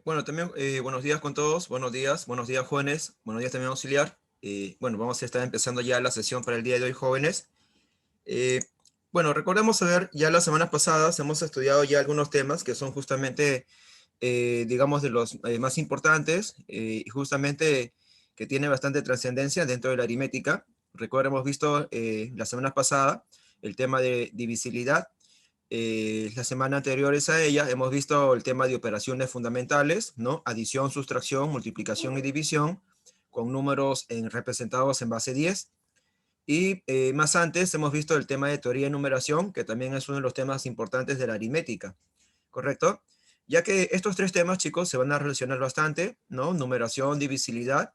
Bueno, también buenos días con todos, buenos días jóvenes, buenos días también auxiliar. Bueno, vamos a estar empezando ya la sesión para el día de hoy, jóvenes. Eh, bueno, recordemos saber, ya las semanas pasadas hemos estudiado ya algunos temas que son justamente, digamos, de los más importantes y justamente que tiene bastante trascendencia dentro de la aritmética. Recuerda, hemos visto la semana pasada el tema de divisibilidad. La semana anteriores a ella hemos visto el tema de operaciones fundamentales, ¿no? Adición, sustracción, multiplicación y división con números representados en base 10. Y más antes hemos visto el tema de teoría de numeración, que también es uno de los temas importantes de la aritmética, ¿correcto? Ya que estos tres temas, chicos, se van a relacionar bastante, ¿no? Numeración, divisibilidad,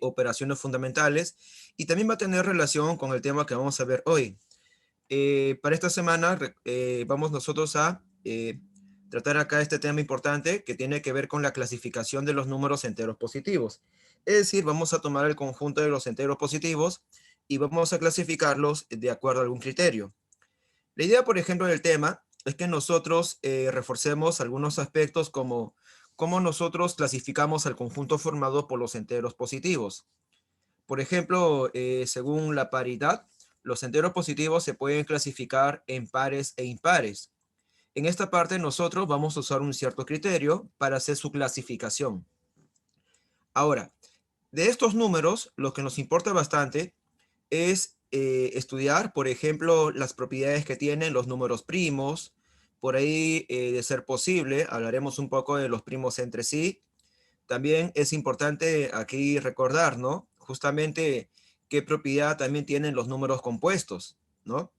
operaciones fundamentales, y también va a tener relación con el tema que vamos a ver hoy. Para esta semana vamos nosotros a tratar acá este tema importante que tiene que ver con la clasificación de los números enteros positivos. Es decir, vamos a tomar el conjunto de los enteros positivos y vamos a clasificarlos de acuerdo a algún criterio. La idea, por ejemplo, del tema es que nosotros reforcemos algunos aspectos como cómo nosotros clasificamos al conjunto formado por los enteros positivos. Por ejemplo, según la paridad, los enteros positivos se pueden clasificar en pares e impares. En esta parte nosotros vamos a usar un cierto criterio para hacer su clasificación. Ahora, de estos números, lo que nos importa bastante es estudiar, por ejemplo, las propiedades que tienen los números primos. Por ahí, de ser posible, hablaremos un poco de los primos entre sí. También es importante aquí recordar, ¿no? Justamente qué propiedad también tienen los números compuestos, ¿no?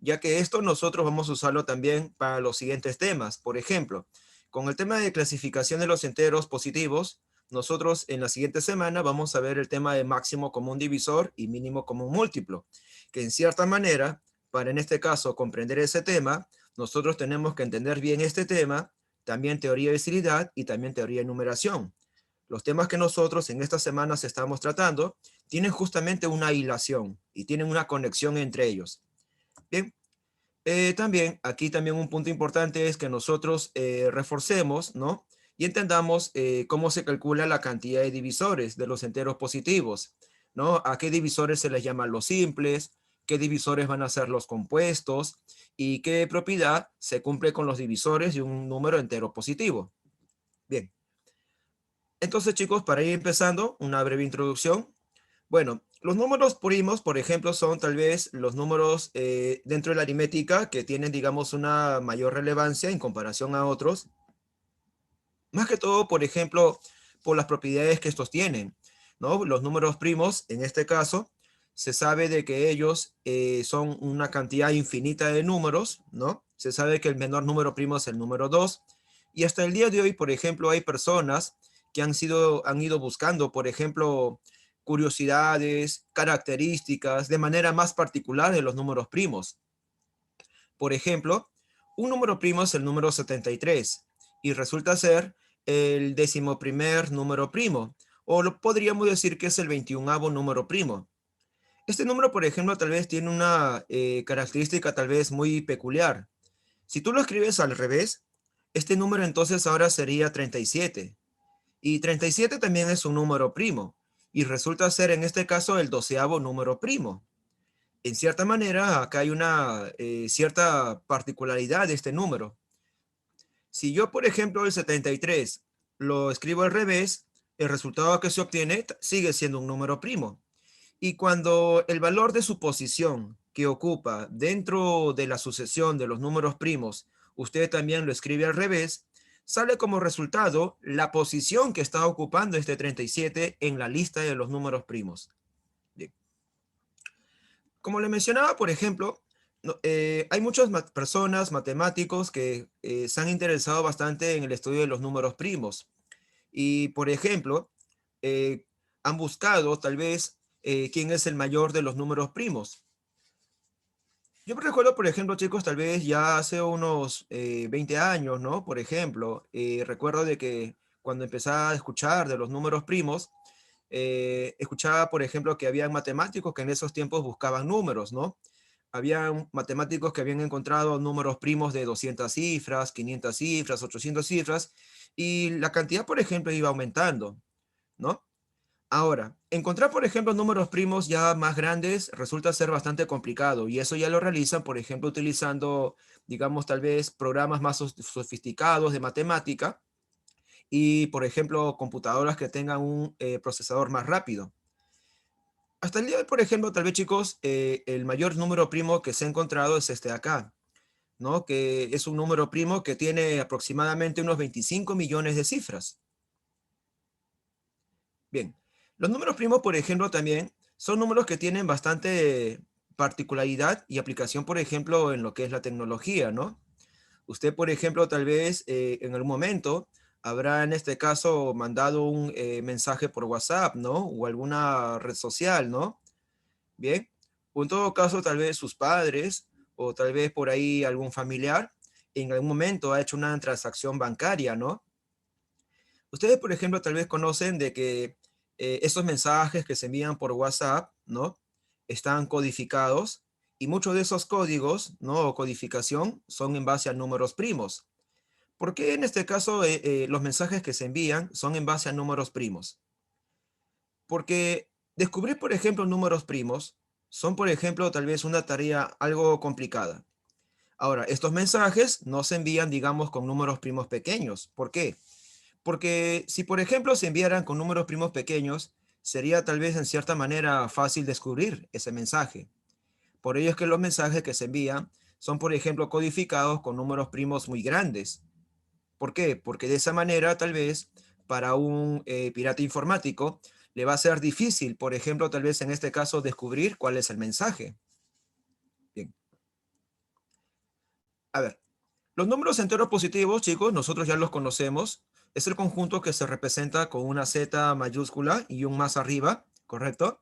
Ya que esto nosotros vamos a usarlo también para los siguientes temas. Por ejemplo, con el tema de clasificación de los enteros positivos, nosotros en la siguiente semana vamos a ver el tema de máximo común divisor y mínimo común múltiplo, que en cierta manera, para en este caso comprender ese tema, nosotros tenemos que entender bien este tema, también teoría de visibilidad y también teoría de numeración. Los temas que nosotros en estas semanas estamos tratando tienen justamente una hilación y tienen una conexión entre ellos. Bien, también aquí también un punto importante es que nosotros reforcemos, ¿no? Y entendamos cómo se calcula la cantidad de divisores de los enteros positivos, ¿no? A qué divisores se les llaman los simples, qué divisores van a ser los compuestos y qué propiedad se cumple con los divisores de un número entero positivo. Bien. Entonces, chicos, para ir empezando, una breve introducción. Bueno, los números primos, por ejemplo, son tal vez los números dentro de la aritmética que tienen, digamos, una mayor relevancia en comparación a otros. Más que todo, por ejemplo, por las propiedades que estos tienen, ¿no? Los números primos, en este caso, se sabe de que ellos son una cantidad infinita de números, ¿no? Se sabe que el menor número primo es el número 2. Y hasta el día de hoy, por ejemplo, hay personas que han ido buscando, por ejemplo, curiosidades, características, de manera más particular de los números primos. Por ejemplo, un número primo es el número 73 y resulta ser el decimoprimer número primo, o lo podríamos decir que es el 21º número primo. Este número, por ejemplo, tal vez tiene una característica tal vez muy peculiar. Si tú lo escribes al revés, este número entonces ahora sería 37. Y 37 también es un número primo, y resulta ser en este caso el 12º número primo. En cierta manera, acá hay una cierta particularidad de este número. Si yo, por ejemplo, el 73 lo escribo al revés, el resultado que se obtiene sigue siendo un número primo. Y cuando el valor de su posición que ocupa dentro de la sucesión de los números primos, usted también lo escribe al revés, sale como resultado la posición que está ocupando este 37 en la lista de los números primos. Bien. Como le mencionaba, por ejemplo, hay muchas personas, matemáticos, que se han interesado bastante en el estudio de los números primos. Y, por ejemplo, eh, han buscado tal vez quién es el mayor de los números primos. Yo me recuerdo, por ejemplo, chicos, tal vez ya hace unos 20 años, ¿no? Por ejemplo, recuerdo de que cuando empezaba a escuchar de los números primos, escuchaba, por ejemplo, que había matemáticos que en esos tiempos buscaban números, ¿no? habían matemáticos que habían encontrado números primos de 200 cifras, 500 cifras, 800 cifras, y la cantidad, por ejemplo, iba aumentando, ¿no? Ahora, encontrar, por ejemplo, números primos ya más grandes resulta ser bastante complicado, y eso ya lo realizan, por ejemplo, utilizando, digamos, tal vez programas más sofisticados de matemática y, por ejemplo, computadoras que tengan un procesador más rápido. Hasta el día de hoy, por ejemplo, tal vez, chicos, el mayor número primo que se ha encontrado es este de acá, ¿no? Que es un número primo que tiene aproximadamente unos 25 millones de cifras. Bien, los números primos, por ejemplo, también son números que tienen bastante particularidad y aplicación, por ejemplo, en lo que es la tecnología, ¿no? Usted, por ejemplo, tal vez en algún momento habrá en este caso mandado un mensaje por WhatsApp, ¿no? O alguna red social, ¿no? Bien, o en todo caso, tal vez sus padres o tal vez por ahí algún familiar en algún momento ha hecho una transacción bancaria, ¿no? Ustedes, por ejemplo, tal vez conocen de que estos mensajes que se envían por WhatsApp, ¿no? Están codificados y muchos de esos códigos, ¿no? O codificación son en base a números primos. ¿Por qué en este caso los mensajes que se envían son en base a números primos? Porque descubrir, por ejemplo, números primos son, por ejemplo, tal vez una tarea algo complicada. Ahora, estos mensajes no se envían, digamos, con números primos pequeños. ¿Por qué? Porque si, por ejemplo, se enviaran con números primos pequeños, sería tal vez en cierta manera fácil descubrir ese mensaje. Por ello es que los mensajes que se envían son, por ejemplo, codificados con números primos muy grandes. ¿Por qué? Porque de esa manera, tal vez, para un pirata informático, le va a ser difícil, por ejemplo, tal vez en este caso, descubrir cuál es el mensaje. Bien, a ver, los números enteros positivos, chicos, nosotros ya los conocemos. Es el conjunto que se representa con una Z mayúscula y un más arriba, ¿correcto?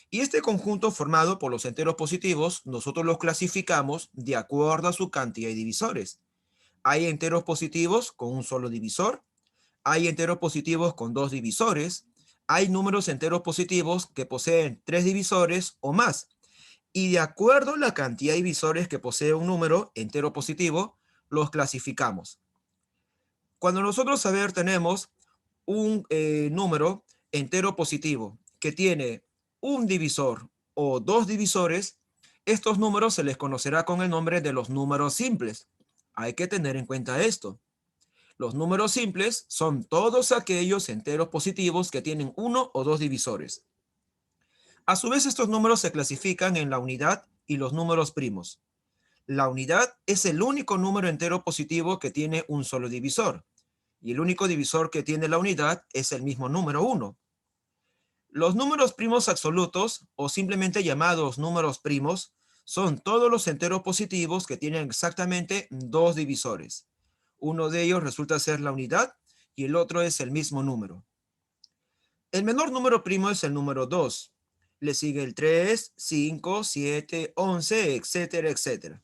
Y este conjunto formado por los enteros positivos, nosotros los clasificamos de acuerdo a su cantidad de divisores. Hay enteros positivos con un solo divisor, hay enteros positivos con dos divisores, hay números enteros positivos que poseen tres divisores o más. Y de acuerdo a la cantidad de divisores que posee un número entero positivo, los clasificamos. Cuando nosotros, a ver, tenemos un número entero positivo que tiene un divisor o dos divisores, estos números se les conocerá con el nombre de los números simples. Hay que tener en cuenta esto. Los números simples son todos aquellos enteros positivos que tienen uno o dos divisores. A su vez, estos números se clasifican en la unidad y los números primos. La unidad es el único número entero positivo que tiene un solo divisor, y el único divisor que tiene la unidad es el mismo número 1. Los números primos absolutos, o simplemente llamados números primos, son todos los enteros positivos que tienen exactamente dos divisores. Uno de ellos resulta ser la unidad y el otro es el mismo número. El menor número primo es el número 2. Le sigue el 3, 5, 7, 11, etcétera, etcétera.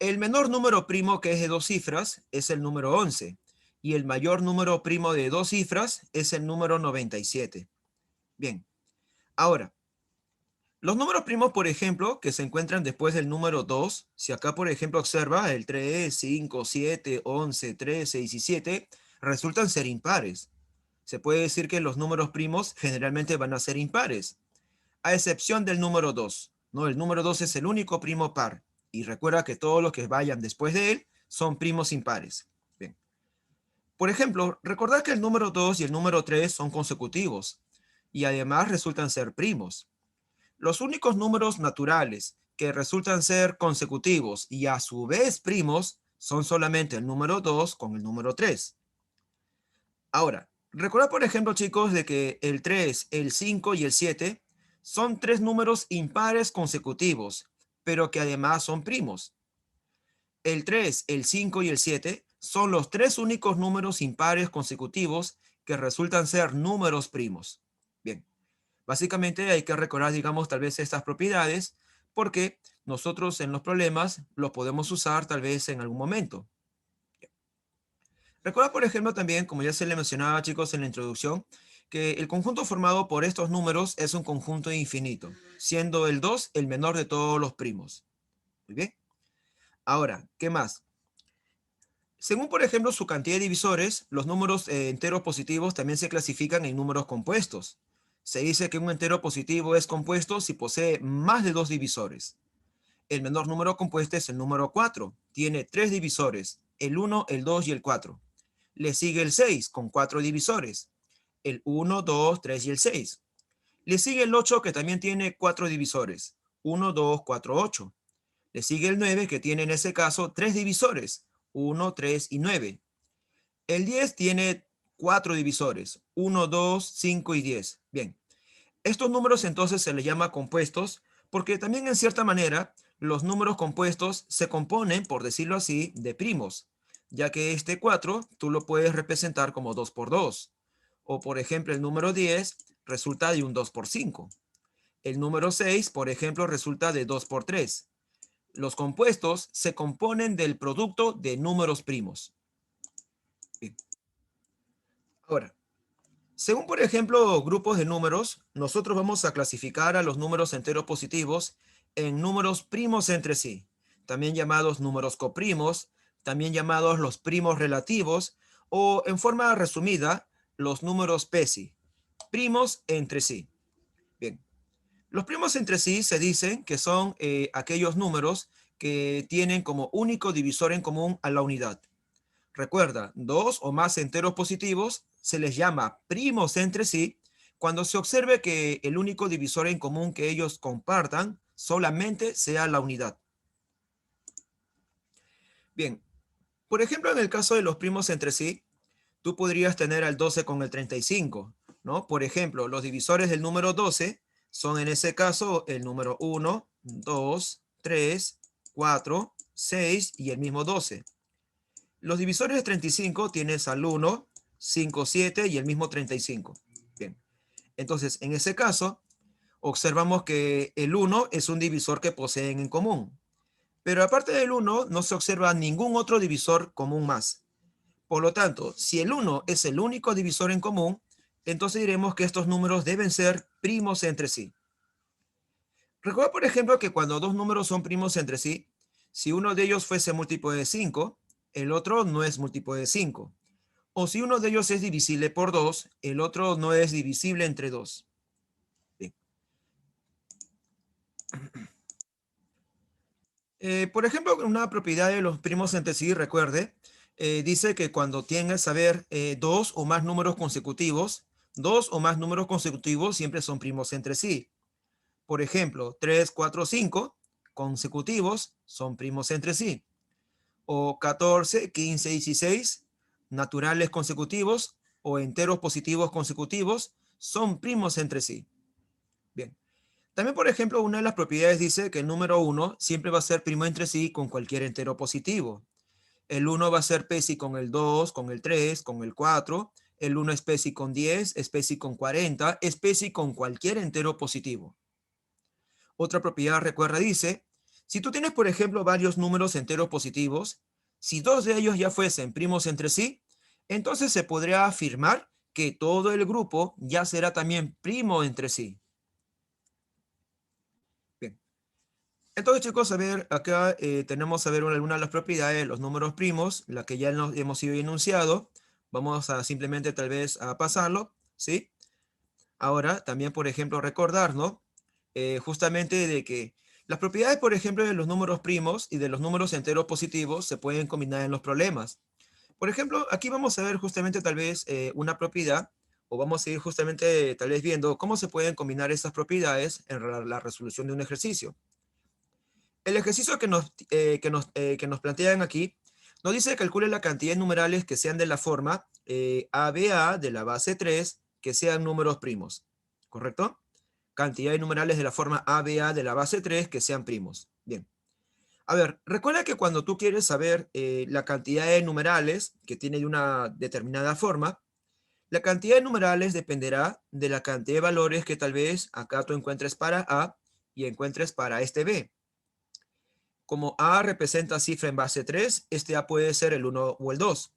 El menor número primo que es de dos cifras es el número 11 y el mayor número primo de dos cifras es el número 97. Bien, ahora, los números primos, por ejemplo, que se encuentran después del número 2, si acá, por ejemplo, observa el 3, 5, 7, 11, 13, 17, resultan ser impares. Se puede decir que los números primos generalmente van a ser impares, a excepción del número 2, ¿no? El número 2 es el único primo par. Y recuerda que todos los que vayan después de él son primos impares. Bien. Por ejemplo, recordad que el número 2 y el número 3 son consecutivos y además resultan ser primos. Los únicos números naturales que resultan ser consecutivos y a su vez primos son solamente el número 2 con el número 3. Ahora, recordad por ejemplo, chicos, de que el 3, el 5 y el 7 son tres números impares consecutivos, pero que además son primos. El 3, el 5 y el 7 son los tres únicos números impares consecutivos que resultan ser números primos. Bien, básicamente hay que recordar, digamos, tal vez estas propiedades porque nosotros en los problemas los podemos usar tal vez en algún momento. Recuerda, por ejemplo, también, como ya se le mencionaba, chicos, en la introducción, que el conjunto formado por estos números es un conjunto infinito, siendo el 2 el menor de todos los primos. Muy bien. Ahora, ¿qué más? Según, por ejemplo, su cantidad de divisores, los números enteros positivos también se clasifican en números compuestos. Se dice que un entero positivo es compuesto si posee más de dos divisores. El menor número compuesto es el número 4. Tiene tres divisores, el 1, el 2 y el 4. Le sigue el 6 con cuatro divisores, el 1, 2, 3 y el 6. Le sigue el 8 que también tiene cuatro divisores, 1, 2, 4, 8. Le sigue el 9 que tiene en ese caso tres divisores, 1, 3 y 9. El 10 tiene cuatro divisores, 1, 2, 5 y 10. Bien, estos números entonces se les llama compuestos porque también en cierta manera los números compuestos se componen, por decirlo así, de primos, ya que este 4 tú lo puedes representar como 2 por 2. O por ejemplo el número 10 resulta de un 2 por 5. El número 6, por ejemplo, resulta de 2 por 3. Los compuestos se componen del producto de números primos. Bien. Ahora, según, por ejemplo, grupos de números, nosotros vamos a clasificar a los números enteros positivos en números primos entre sí, también llamados números coprimos, también llamados los primos relativos, o en forma resumida, los números PESI, primos entre sí. Bien, los primos entre sí se dicen que son aquellos números que tienen como único divisor en común a la unidad. Recuerda, dos o más enteros positivos se les llama primos entre sí cuando se observe que el único divisor en común que ellos compartan solamente sea la unidad. Bien, por ejemplo, en el caso de los primos entre sí, tú podrías tener al 12 con el 35, ¿no? Por ejemplo, los divisores del número 12 son en ese caso el número 1, 2, 3, 4, 6 y el mismo 12. Los divisores de 35 tienes al 1, 5, 7 y el mismo 35. Bien, entonces en ese caso observamos que el 1 es un divisor que poseen en común. Pero aparte del 1 no se observa ningún otro divisor común más. Por lo tanto, si el 1 es el único divisor en común, entonces diremos que estos números deben ser primos entre sí. Recuerda, por ejemplo, que cuando dos números son primos entre sí, si uno de ellos fuese múltiplo de 5, el otro no es múltiplo de 5. O si uno de ellos es divisible por 2, el otro no es divisible entre 2. Bien. Por ejemplo, una propiedad de los primos entre sí, recuerde, dice que cuando tienes a ver dos o más números consecutivos, dos o más números consecutivos siempre son primos entre sí. Por ejemplo, 3, 4, 5 consecutivos son primos entre sí. O 14, 15, 16 naturales consecutivos o enteros positivos consecutivos son primos entre sí. Bien. También, por ejemplo, una de las propiedades dice que el número 1 siempre va a ser primo entre sí con cualquier entero positivo. El 1 va a ser PESI con el 2, con el 3, con el 4. El 1 es PESI con 10, es PESI con 40, es PESI con cualquier entero positivo. Otra propiedad, recuerda, dice, si tú tienes, por ejemplo, varios números enteros positivos, si dos de ellos ya fuesen primos entre sí, entonces se podría afirmar que todo el grupo ya será también primo entre sí. Bien. Entonces, chicos, a ver, acá tenemos a ver alguna de las propiedades de los números primos, la que ya hemos ido enunciado. Vamos a simplemente tal vez a pasarlo, ¿sí? Ahora, también, por ejemplo, recordarnos justamente de que las propiedades, por ejemplo, de los números primos y de los números enteros positivos se pueden combinar en los problemas. Por ejemplo, aquí vamos a ver justamente tal vez una propiedad, o vamos a ir justamente tal vez viendo cómo se pueden combinar estas propiedades en la resolución de un ejercicio. El ejercicio que nos plantean aquí nos dice que calcule la cantidad de numerales que sean de la forma ABA de la base 3 que sean números primos, ¿correcto? Cantidad de numerales de la forma ABA de la base 3 que sean primos. Bien. A ver, recuerda que cuando tú quieres saber la cantidad de numerales que tiene de una determinada forma, la cantidad de numerales dependerá de la cantidad de valores que tal vez acá tú encuentres para A y encuentres para este B. Como A representa cifra en base 3, este A puede ser el 1 o el 2.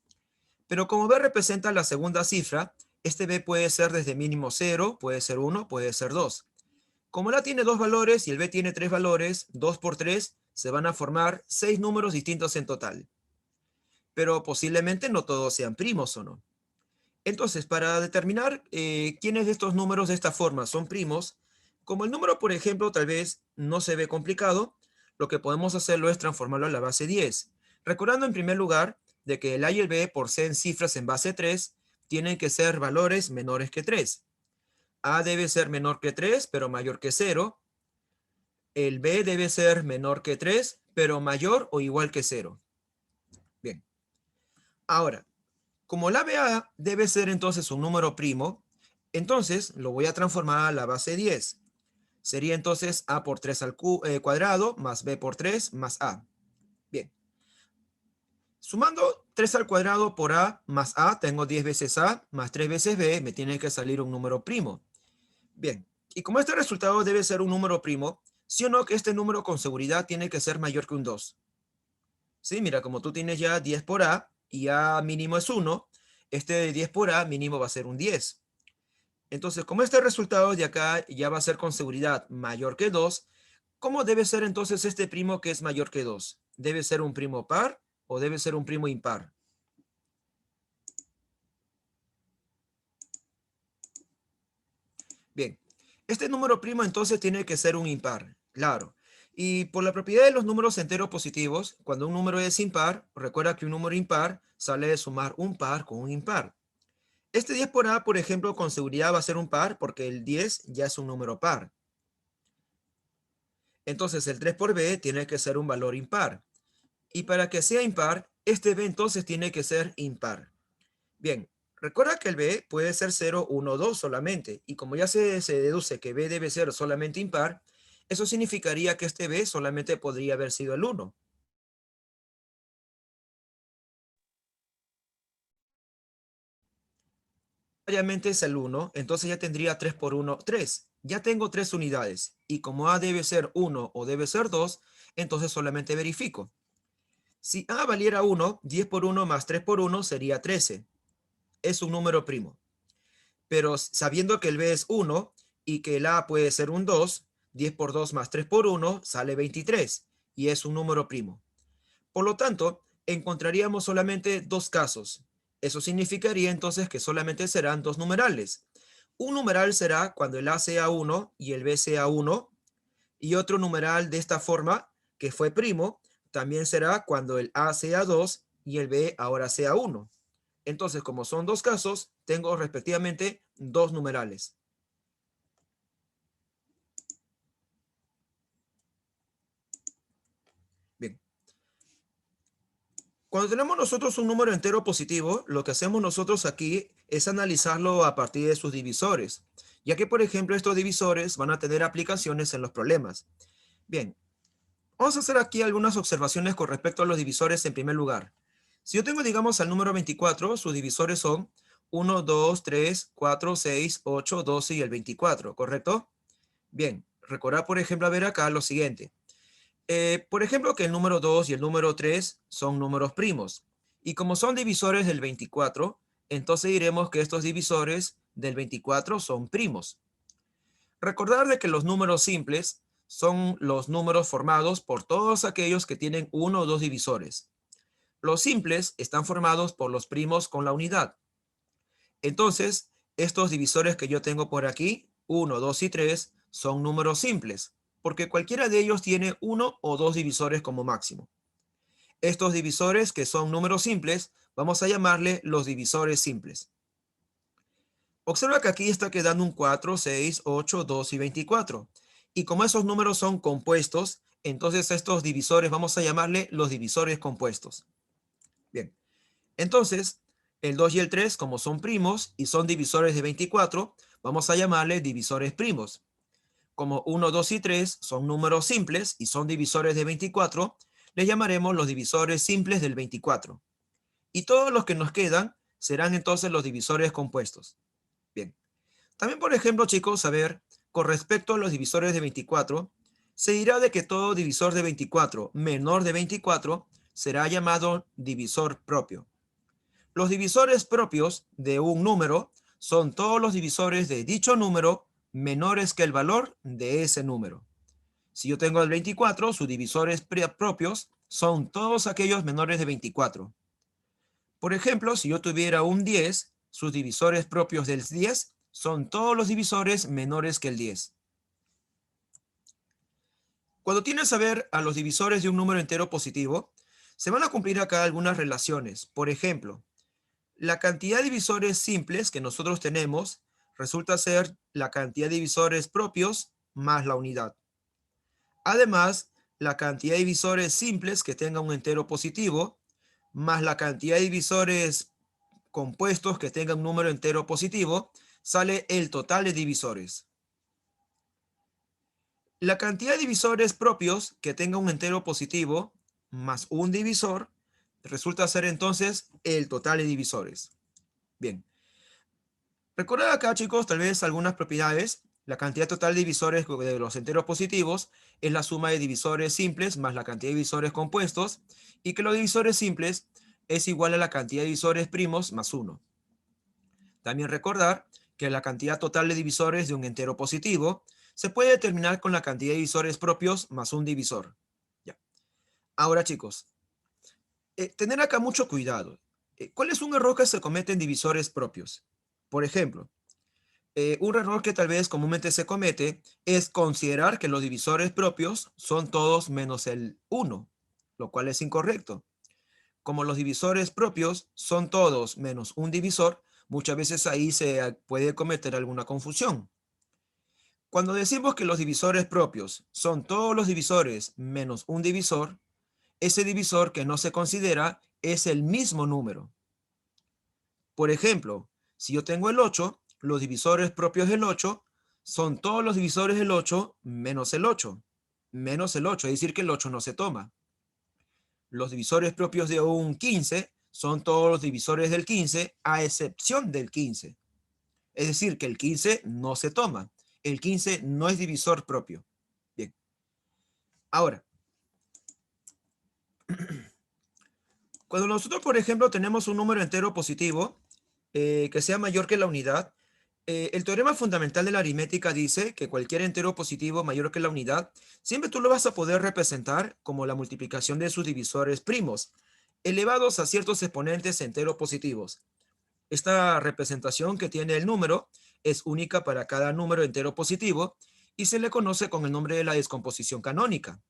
Pero como B representa la segunda cifra, este B puede ser desde mínimo 0, puede ser 1, puede ser 2. Como el A tiene dos valores y el B tiene tres valores, 2 por 3 se van a formar 6 números distintos en total. Pero posiblemente no todos sean primos o no. Entonces, para determinar quiénes de estos números de esta forma son primos, como el número, por ejemplo, tal vez no se ve complicado, lo que podemos hacerlo es transformarlo a la base 10. Recordando en primer lugar de que el A y el B, por ser en cifras en base 3, tienen que ser valores menores que 3. A debe ser menor que 3, pero mayor que 0. El B debe ser menor que 3, pero mayor o igual que 0. Bien. Ahora, como el ABA debe ser entonces un número primo, entonces lo voy a transformar a la base 10. Sería entonces A por 3 al cuadrado más B por 3 más A. Bien. Sumando 3 al cuadrado por A más A, tengo 10 veces A más 3 veces B, me tiene que salir un número primo. Bien. Y como este resultado debe ser un número primo, sí o no que este número con seguridad tiene que ser mayor que un 2. Sí, mira, como tú tienes ya 10 por A y A mínimo es 1, este de 10 por A mínimo va a ser un 10. Entonces, como este resultado de acá ya va a ser con seguridad mayor que 2, ¿cómo debe ser entonces este primo que es mayor que 2? ¿Debe ser un primo par o debe ser un primo impar? Bien, este número primo entonces tiene que ser un impar, claro. Y por la propiedad de los números enteros positivos, cuando un número es impar, recuerda que un número impar sale de sumar un par con un impar. Este 10 por A, por ejemplo, con seguridad va a ser un par porque el 10 ya es un número par. Entonces el 3 por B tiene que ser un valor impar. Y para que sea impar, este B entonces tiene que ser impar. Bien, recuerda que el B puede ser 0, 1, 2 solamente. Y como ya se deduce que B debe ser solamente impar, eso significaría que este B solamente podría haber sido el 1. Obviamente es el 1, entonces ya tendría 3 por 1, 3. Ya tengo 3 unidades. Y como A debe ser 1 o debe ser 2, entonces solamente verifico. Si A valiera 1, 10 por 1 más 3 por 1 sería 13. Es un número primo. Pero sabiendo que el B es 1 y que el A puede ser un 2, 10 por 2 más 3 por 1 sale 23 y es un número primo. Por lo tanto, encontraríamos solamente dos casos. Eso significaría entonces que solamente serán dos numerales. Un numeral será cuando el A sea 1 y el B sea 1, y otro numeral de esta forma, que fue primo, también será cuando el A sea 2 y el B ahora sea 1. Entonces, como son dos casos, tengo respectivamente dos numerales. Bien. Cuando tenemos nosotros un número entero positivo, lo que hacemos nosotros aquí es analizarlo a partir de sus divisores, ya que, por ejemplo, estos divisores van a tener aplicaciones en los problemas. Bien, vamos a hacer aquí algunas observaciones con respecto a los divisores en primer lugar. Si yo tengo, digamos, al número 24, sus divisores son 1, 2, 3, 4, 6, 8, 12 y el 24, ¿correcto? Bien, recordad, por ejemplo, a ver acá lo siguiente. Por ejemplo, que el número 2 y el número 3 son números primos. Y como son divisores del 24, entonces diremos que estos divisores del 24 son primos. Recordar de que los números simples son los números formados por todos aquellos que tienen uno o dos divisores. Los simples están formados por los primos con la unidad. Entonces, estos divisores que yo tengo por aquí, 1, 2 y 3, son números simples, porque cualquiera de ellos tiene uno o dos divisores como máximo. Estos divisores, que son números simples, vamos a llamarle los divisores simples. Observa que aquí está quedando un 4, 6, 8, 2 y 24. Y como esos números son compuestos, entonces estos divisores vamos a llamarle los divisores compuestos. Bien, entonces el 2 y el 3, como son primos y son divisores de 24, vamos a llamarle divisores primos. Como 1, 2 y 3 son números simples y son divisores de 24, les llamaremos los divisores simples del 24. Y todos los que nos quedan serán entonces los divisores compuestos. Bien. También, por ejemplo, chicos, a ver, con respecto a los divisores de 24, se dirá de que todo divisor de 24 menor de 24 será llamado divisor propio. Los divisores propios de un número son todos los divisores de dicho número menores que el valor de ese número. Si yo tengo el 24, sus divisores propios son todos aquellos menores de 24. Por ejemplo, si yo tuviera un 10, sus divisores propios del 10 son todos los divisores menores que el 10. Cuando tienes a ver a los divisores de un número entero positivo, se van a cumplir acá algunas relaciones. Por ejemplo, la cantidad de divisores simples que nosotros tenemos resulta ser la cantidad de divisores propios más la unidad. Además, la cantidad de divisores simples que tenga un entero positivo más la cantidad de divisores compuestos que tengan un número entero positivo, sale el total de divisores. La cantidad de divisores propios que tenga un entero positivo más un divisor resulta ser entonces el total de divisores. Bien. Recordad acá, chicos, tal vez algunas propiedades. La cantidad total de divisores de los enteros positivos es la suma de divisores simples más la cantidad de divisores compuestos, y que los divisores simples es igual a la cantidad de divisores primos más 1. También recordar que la cantidad total de divisores de un entero positivo se puede determinar con la cantidad de divisores propios más un divisor. Ya. Ahora, chicos, tener acá mucho cuidado. ¿Cuál es un error que se comete en divisores propios? Por ejemplo, un error que tal vez comúnmente se comete es considerar que los divisores propios son todos menos el 1, lo cual es incorrecto. Como los divisores propios son todos menos un divisor, muchas veces ahí se puede cometer alguna confusión. Cuando decimos que los divisores propios son todos los divisores menos un divisor, ese divisor que no se considera es el mismo número. Por ejemplo, si yo tengo el 8, los divisores propios del 8 son todos los divisores del 8 menos el 8. Menos el 8, es decir que el 8 no se toma. Los divisores propios de un 15 son todos los divisores del 15 a excepción del 15. Es decir, que el 15 no se toma. El 15 no es divisor propio. Bien. Ahora, cuando nosotros, por ejemplo, tenemos un número entero positivo que sea mayor que la unidad, el teorema fundamental de la aritmética dice que cualquier entero positivo mayor que la unidad, siempre tú lo vas a poder representar como la multiplicación de sus divisores primos, elevados a ciertos exponentes enteros positivos. Esta representación que tiene el número es única para cada número entero positivo y se le conoce con el nombre de la descomposición canónica.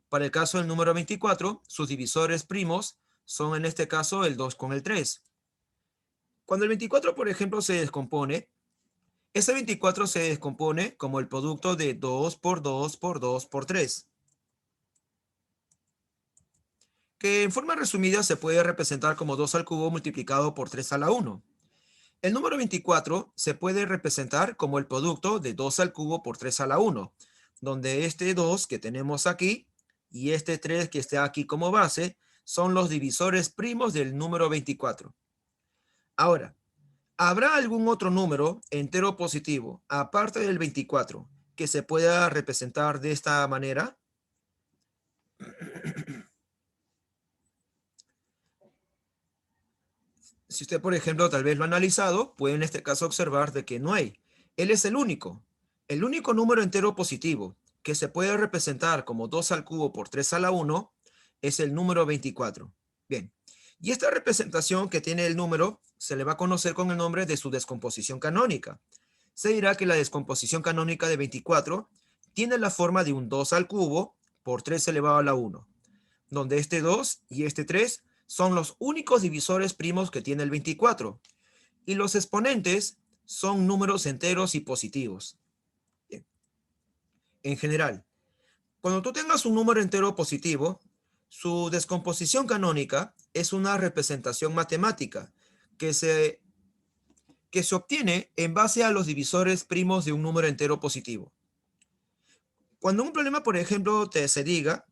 Para el caso del número 24, sus divisores primos son en este caso el 2 con el 3. Cuando el 24, por ejemplo, se descompone, ese 24 se descompone como el producto de 2 por 2 por 2 por 3, que en forma resumida se puede representar como 2 al cubo multiplicado por 3 a la 1. El número 24 se puede representar como el producto de 2 al cubo por 3 a la 1, donde este 2 que tenemos aquí y este 3 que está aquí como base son los divisores primos del número 24. Ahora, ¿habrá algún otro número entero positivo, aparte del 24, que se pueda representar de esta manera? Si usted, por ejemplo, tal vez lo ha analizado, puede en este caso observar de que no hay. Él es el único. El único número entero positivo que se puede representar como 2 al cubo por 3 a la 1 es el número 24. Bien. Y esta representación que tiene el número se le va a conocer con el nombre de su descomposición canónica. Se dirá que la descomposición canónica de 24 tiene la forma de un 2 al cubo por 3 elevado a la 1, donde este 2 y este 3 son los únicos divisores primos que tiene el 24, y los exponentes son números enteros y positivos. Bien. En general, cuando tú tengas un número entero positivo, su descomposición canónica es una representación matemática que se, que se obtiene en base a los divisores primos de un número entero positivo. Cuando un problema, por ejemplo, se diga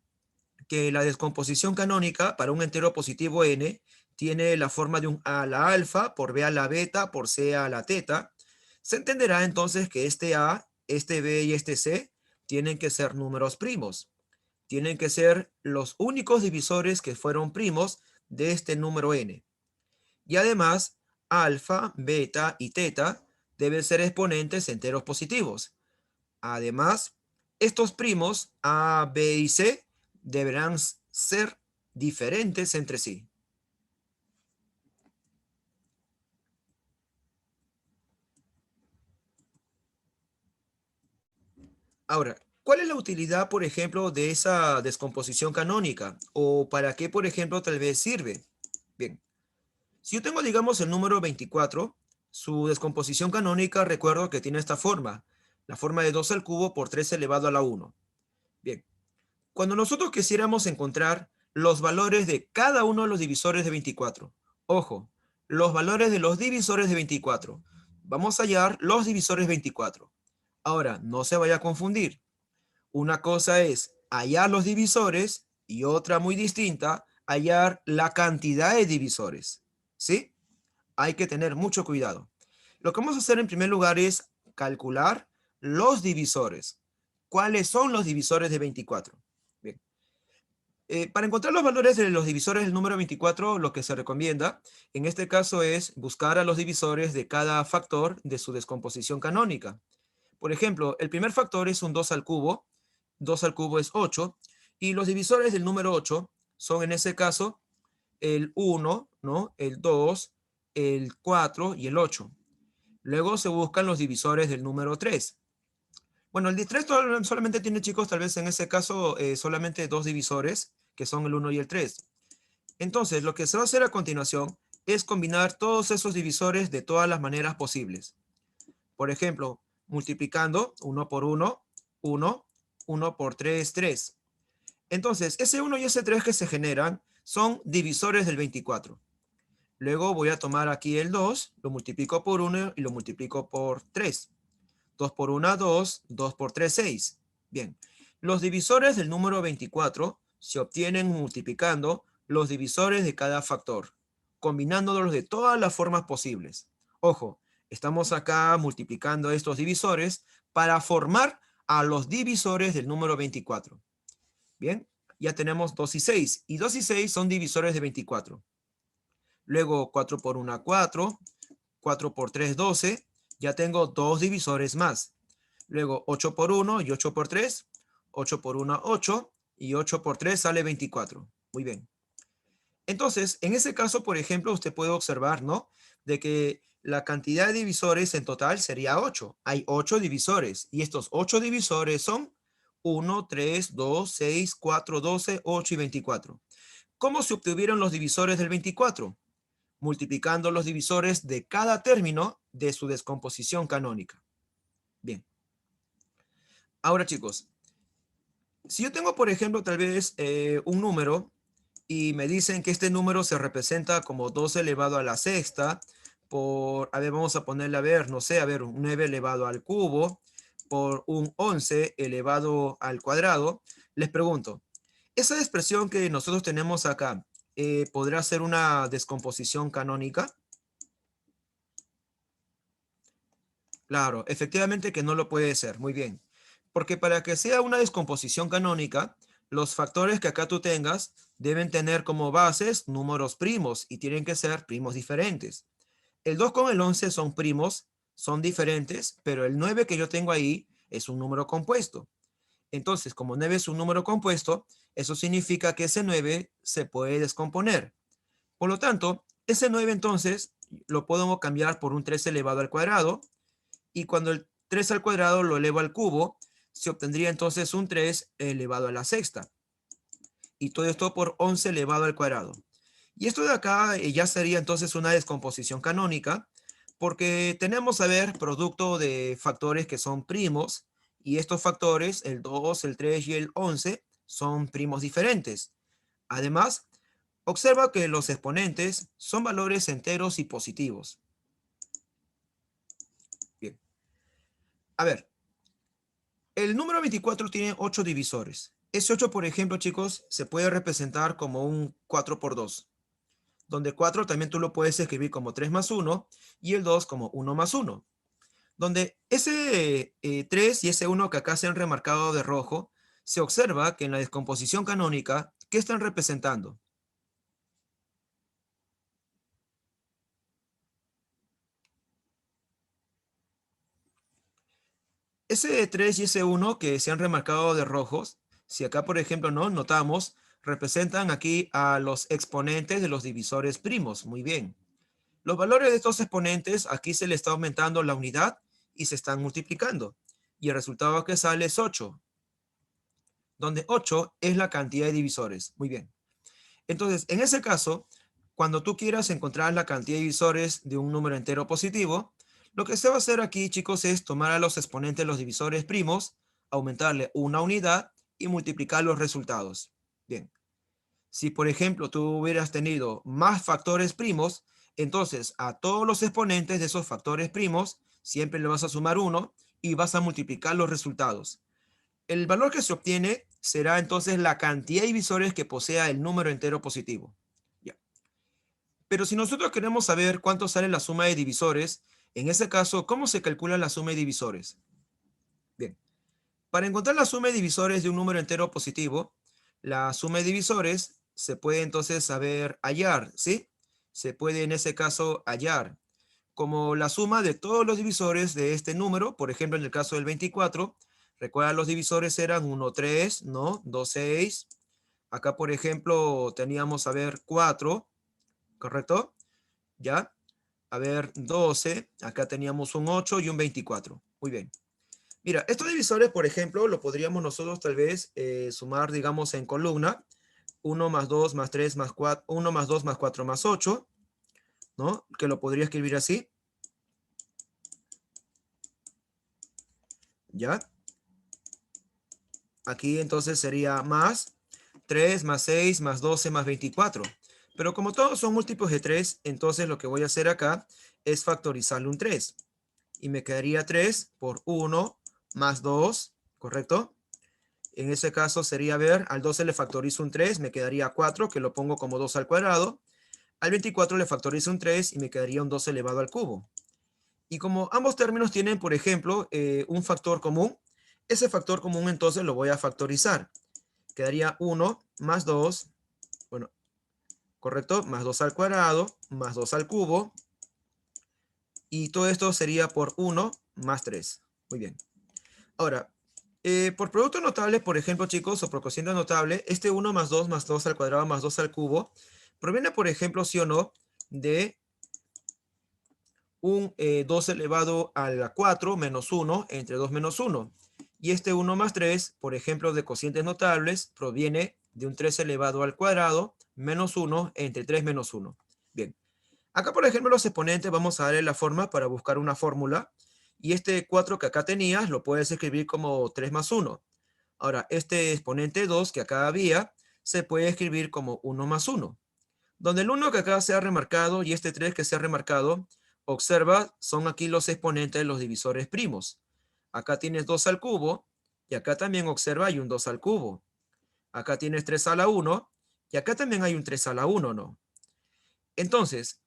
que la descomposición canónica para un entero positivo n tiene la forma de un a a la alfa por b a la beta por c a la teta, se entenderá entonces que este a, este b y este c tienen que ser números primos. Tienen que ser los únicos divisores que fueron primos de este número n. Y además, alfa, beta y teta deben ser exponentes enteros positivos. Además, estos primos A, B y C deberán ser diferentes entre sí. Ahora, ¿cuál es la utilidad, por ejemplo, de esa descomposición canónica? ¿O para qué, por ejemplo, tal vez sirve? Bien, si yo tengo, digamos, el número 24, su descomposición canónica, recuerdo que tiene esta forma, la forma de 2 al cubo por 3 elevado a la 1. Bien, cuando nosotros quisiéramos encontrar los valores de cada uno de los divisores de 24, ojo, los valores de los divisores de 24, vamos a hallar los divisores 24. Ahora, no se vaya a confundir. Una cosa es hallar los divisores y otra muy distinta, hallar la cantidad de divisores. ¿Sí? Hay que tener mucho cuidado. Lo que vamos a hacer en primer lugar es calcular los divisores. ¿Cuáles son los divisores de 24? Bien. Para encontrar los valores de los divisores del número 24, lo que se recomienda en este caso es buscar a los divisores de cada factor de su descomposición canónica. Por ejemplo, el primer factor es un 2 al cubo. 2 al cubo es 8. Y los divisores del número 8 son en ese caso el 1, ¿no? El 2, el 4 y el 8. Luego se buscan los divisores del número 3. Bueno, el 3 solamente tiene, chicos, tal vez en ese caso solamente dos divisores, que son el 1 y el 3. Entonces, lo que se va a hacer a continuación es combinar todos esos divisores de todas las maneras posibles. Por ejemplo, multiplicando 1 por 1, 1, 1 por 3, 3. Entonces, ese 1 y ese 3 que se generan son divisores del 24. Luego voy a tomar aquí el 2, lo multiplico por 1 y lo multiplico por 3. 2 por 1, 2, 2 por 3, 6. Bien, los divisores del número 24 se obtienen multiplicando los divisores de cada factor, combinándolos de todas las formas posibles. Ojo, estamos acá multiplicando estos divisores para formar a los divisores del número 24. Bien, ya tenemos 2 y 6, y 2 y 6 son divisores de 24. Luego 4 por 1, 4, 4 por 3, 12, ya tengo dos divisores más. Luego 8 por 1 y 8 por 3, 8 por 1, 8, y 8 por 3 sale 24. Muy bien. Entonces, en ese caso, por ejemplo, usted puede observar, ¿no? De que la cantidad de divisores en total sería 8. Hay 8 divisores, y estos 8 divisores son 1, 3, 2, 6, 4, 12, 8 y 24. ¿Cómo se obtuvieron los divisores del 24? Multiplicando los divisores de cada término de su descomposición canónica. Bien. Ahora, chicos, si yo tengo, por ejemplo, tal vez un número y me dicen que este número se representa como 2 elevado a la sexta por, a ver, vamos a ponerle, a ver, no sé, a ver, un 9 elevado al cubo por un 11 elevado al cuadrado, les pregunto, ¿esa expresión que nosotros tenemos acá podrá ser una descomposición canónica? Claro, efectivamente que no lo puede ser. Muy bien. Porque para que sea una descomposición canónica, los factores que acá tú tengas deben tener como bases números primos y tienen que ser primos diferentes. El 2 con el 11 son primos, son diferentes, pero el 9 que yo tengo ahí es un número compuesto. Entonces, como 9 es un número compuesto, eso significa que ese 9 se puede descomponer. Por lo tanto, ese 9 entonces lo podemos cambiar por un 3 elevado al cuadrado, y cuando el 3 al cuadrado lo elevo al cubo, se obtendría entonces un 3 elevado a la sexta. Y todo esto por 11 elevado al cuadrado. Y esto de acá ya sería entonces una descomposición canónica, porque tenemos, a ver, producto de factores que son primos, y estos factores, el 2, el 3 y el 11, son primos diferentes. Además, observa que los exponentes son valores enteros y positivos. Bien. A ver, el número 24 tiene 8 divisores. Ese 8, por ejemplo, chicos, se puede representar como un 4 por 2, donde 4 también tú lo puedes escribir como 3 más 1 y el 2 como 1 más 1. Donde ese 3 y ese 1 que acá se han remarcado de rojo, se observa que en la descomposición canónica, ¿qué están representando? ese 3 y ese 1 que se han remarcado de rojos, si acá, por ejemplo, no notamos, representan aquí a los exponentes de los divisores primos. Muy bien. Los valores de estos exponentes, aquí se le está aumentando la unidad y se están multiplicando. Y el resultado que sale es 8, donde 8 es la cantidad de divisores. Muy bien. Entonces, en ese caso, cuando tú quieras encontrar la cantidad de divisores de un número entero positivo, lo que se va a hacer aquí, chicos, es tomar a los exponentes de los divisores primos, aumentarle una unidad y multiplicar los resultados. Bien. Si, por ejemplo, tú hubieras tenido más factores primos, entonces a todos los exponentes de esos factores primos siempre le vas a sumar 1 y vas a multiplicar los resultados. El valor que se obtiene será entonces la cantidad de divisores que posea el número entero positivo. Ya. Pero si nosotros queremos saber cuánto sale la suma de divisores, en ese caso, ¿cómo se calcula la suma de divisores? Bien, para encontrar la suma de divisores de un número entero positivo, la suma de divisores se puede entonces saber hallar, ¿sí? Se puede en ese caso hallar como la suma de todos los divisores de este número. Por ejemplo, en el caso del 24, recuerda, los divisores eran 1, 3, ¿no? 2, 6. Acá, por ejemplo, teníamos, a ver, 4, ¿correcto? ¿Ya? A ver, 12. Acá teníamos un 8 y un 24. Muy bien. Mira, estos divisores, por ejemplo, lo podríamos nosotros tal vez sumar, digamos, en columna. 1 más 2 más 3 más 4, 1 más 2 más 4 más 8, ¿no? Que lo podría escribir así. ¿Ya? Aquí entonces sería más 3 más 6 más 12 más 24. Pero como todos son múltiplos de 3, entonces lo que voy a hacer acá es factorizarle un 3. Y me quedaría 3 por 1 más 2, ¿correcto? En ese caso sería, a ver, al 12 le factorizo un 3, me quedaría 4, que lo pongo como 2 al cuadrado. Al 24 le factorizo un 3 y me quedaría un 2 elevado al cubo. Y como ambos términos tienen, por ejemplo, un factor común, ese factor común entonces lo voy a factorizar. Quedaría 1 más 2, bueno, correcto, más 2 al cuadrado, más 2 al cubo, y todo esto sería por 1 más 3. Muy bien. Ahora, por producto notable, por ejemplo, chicos, o por cociente notable, este 1 más 2 al cuadrado más 2 al cubo, proviene, por ejemplo, sí o no, de un 2 elevado a la 4 menos 1 entre 2 menos 1. Y este 1 más 3, por ejemplo, de cocientes notables, proviene de un 3 elevado al cuadrado menos 1 entre 3 menos 1. Bien, acá, por ejemplo, los exponentes vamos a darle la forma para buscar una fórmula. Y este 4 que acá tenías lo puedes escribir como 3 más 1. Ahora, este exponente 2 que acá había se puede escribir como 1 más 1. Donde el 1 que acá se ha remarcado y este 3 que se ha remarcado, observa, son aquí los exponentes de los divisores primos. Acá tienes 2 al cubo y acá también observa hay un 2 al cubo. Acá tienes 3 a la 1 y acá también hay un 3 a la 1, ¿no? Entonces,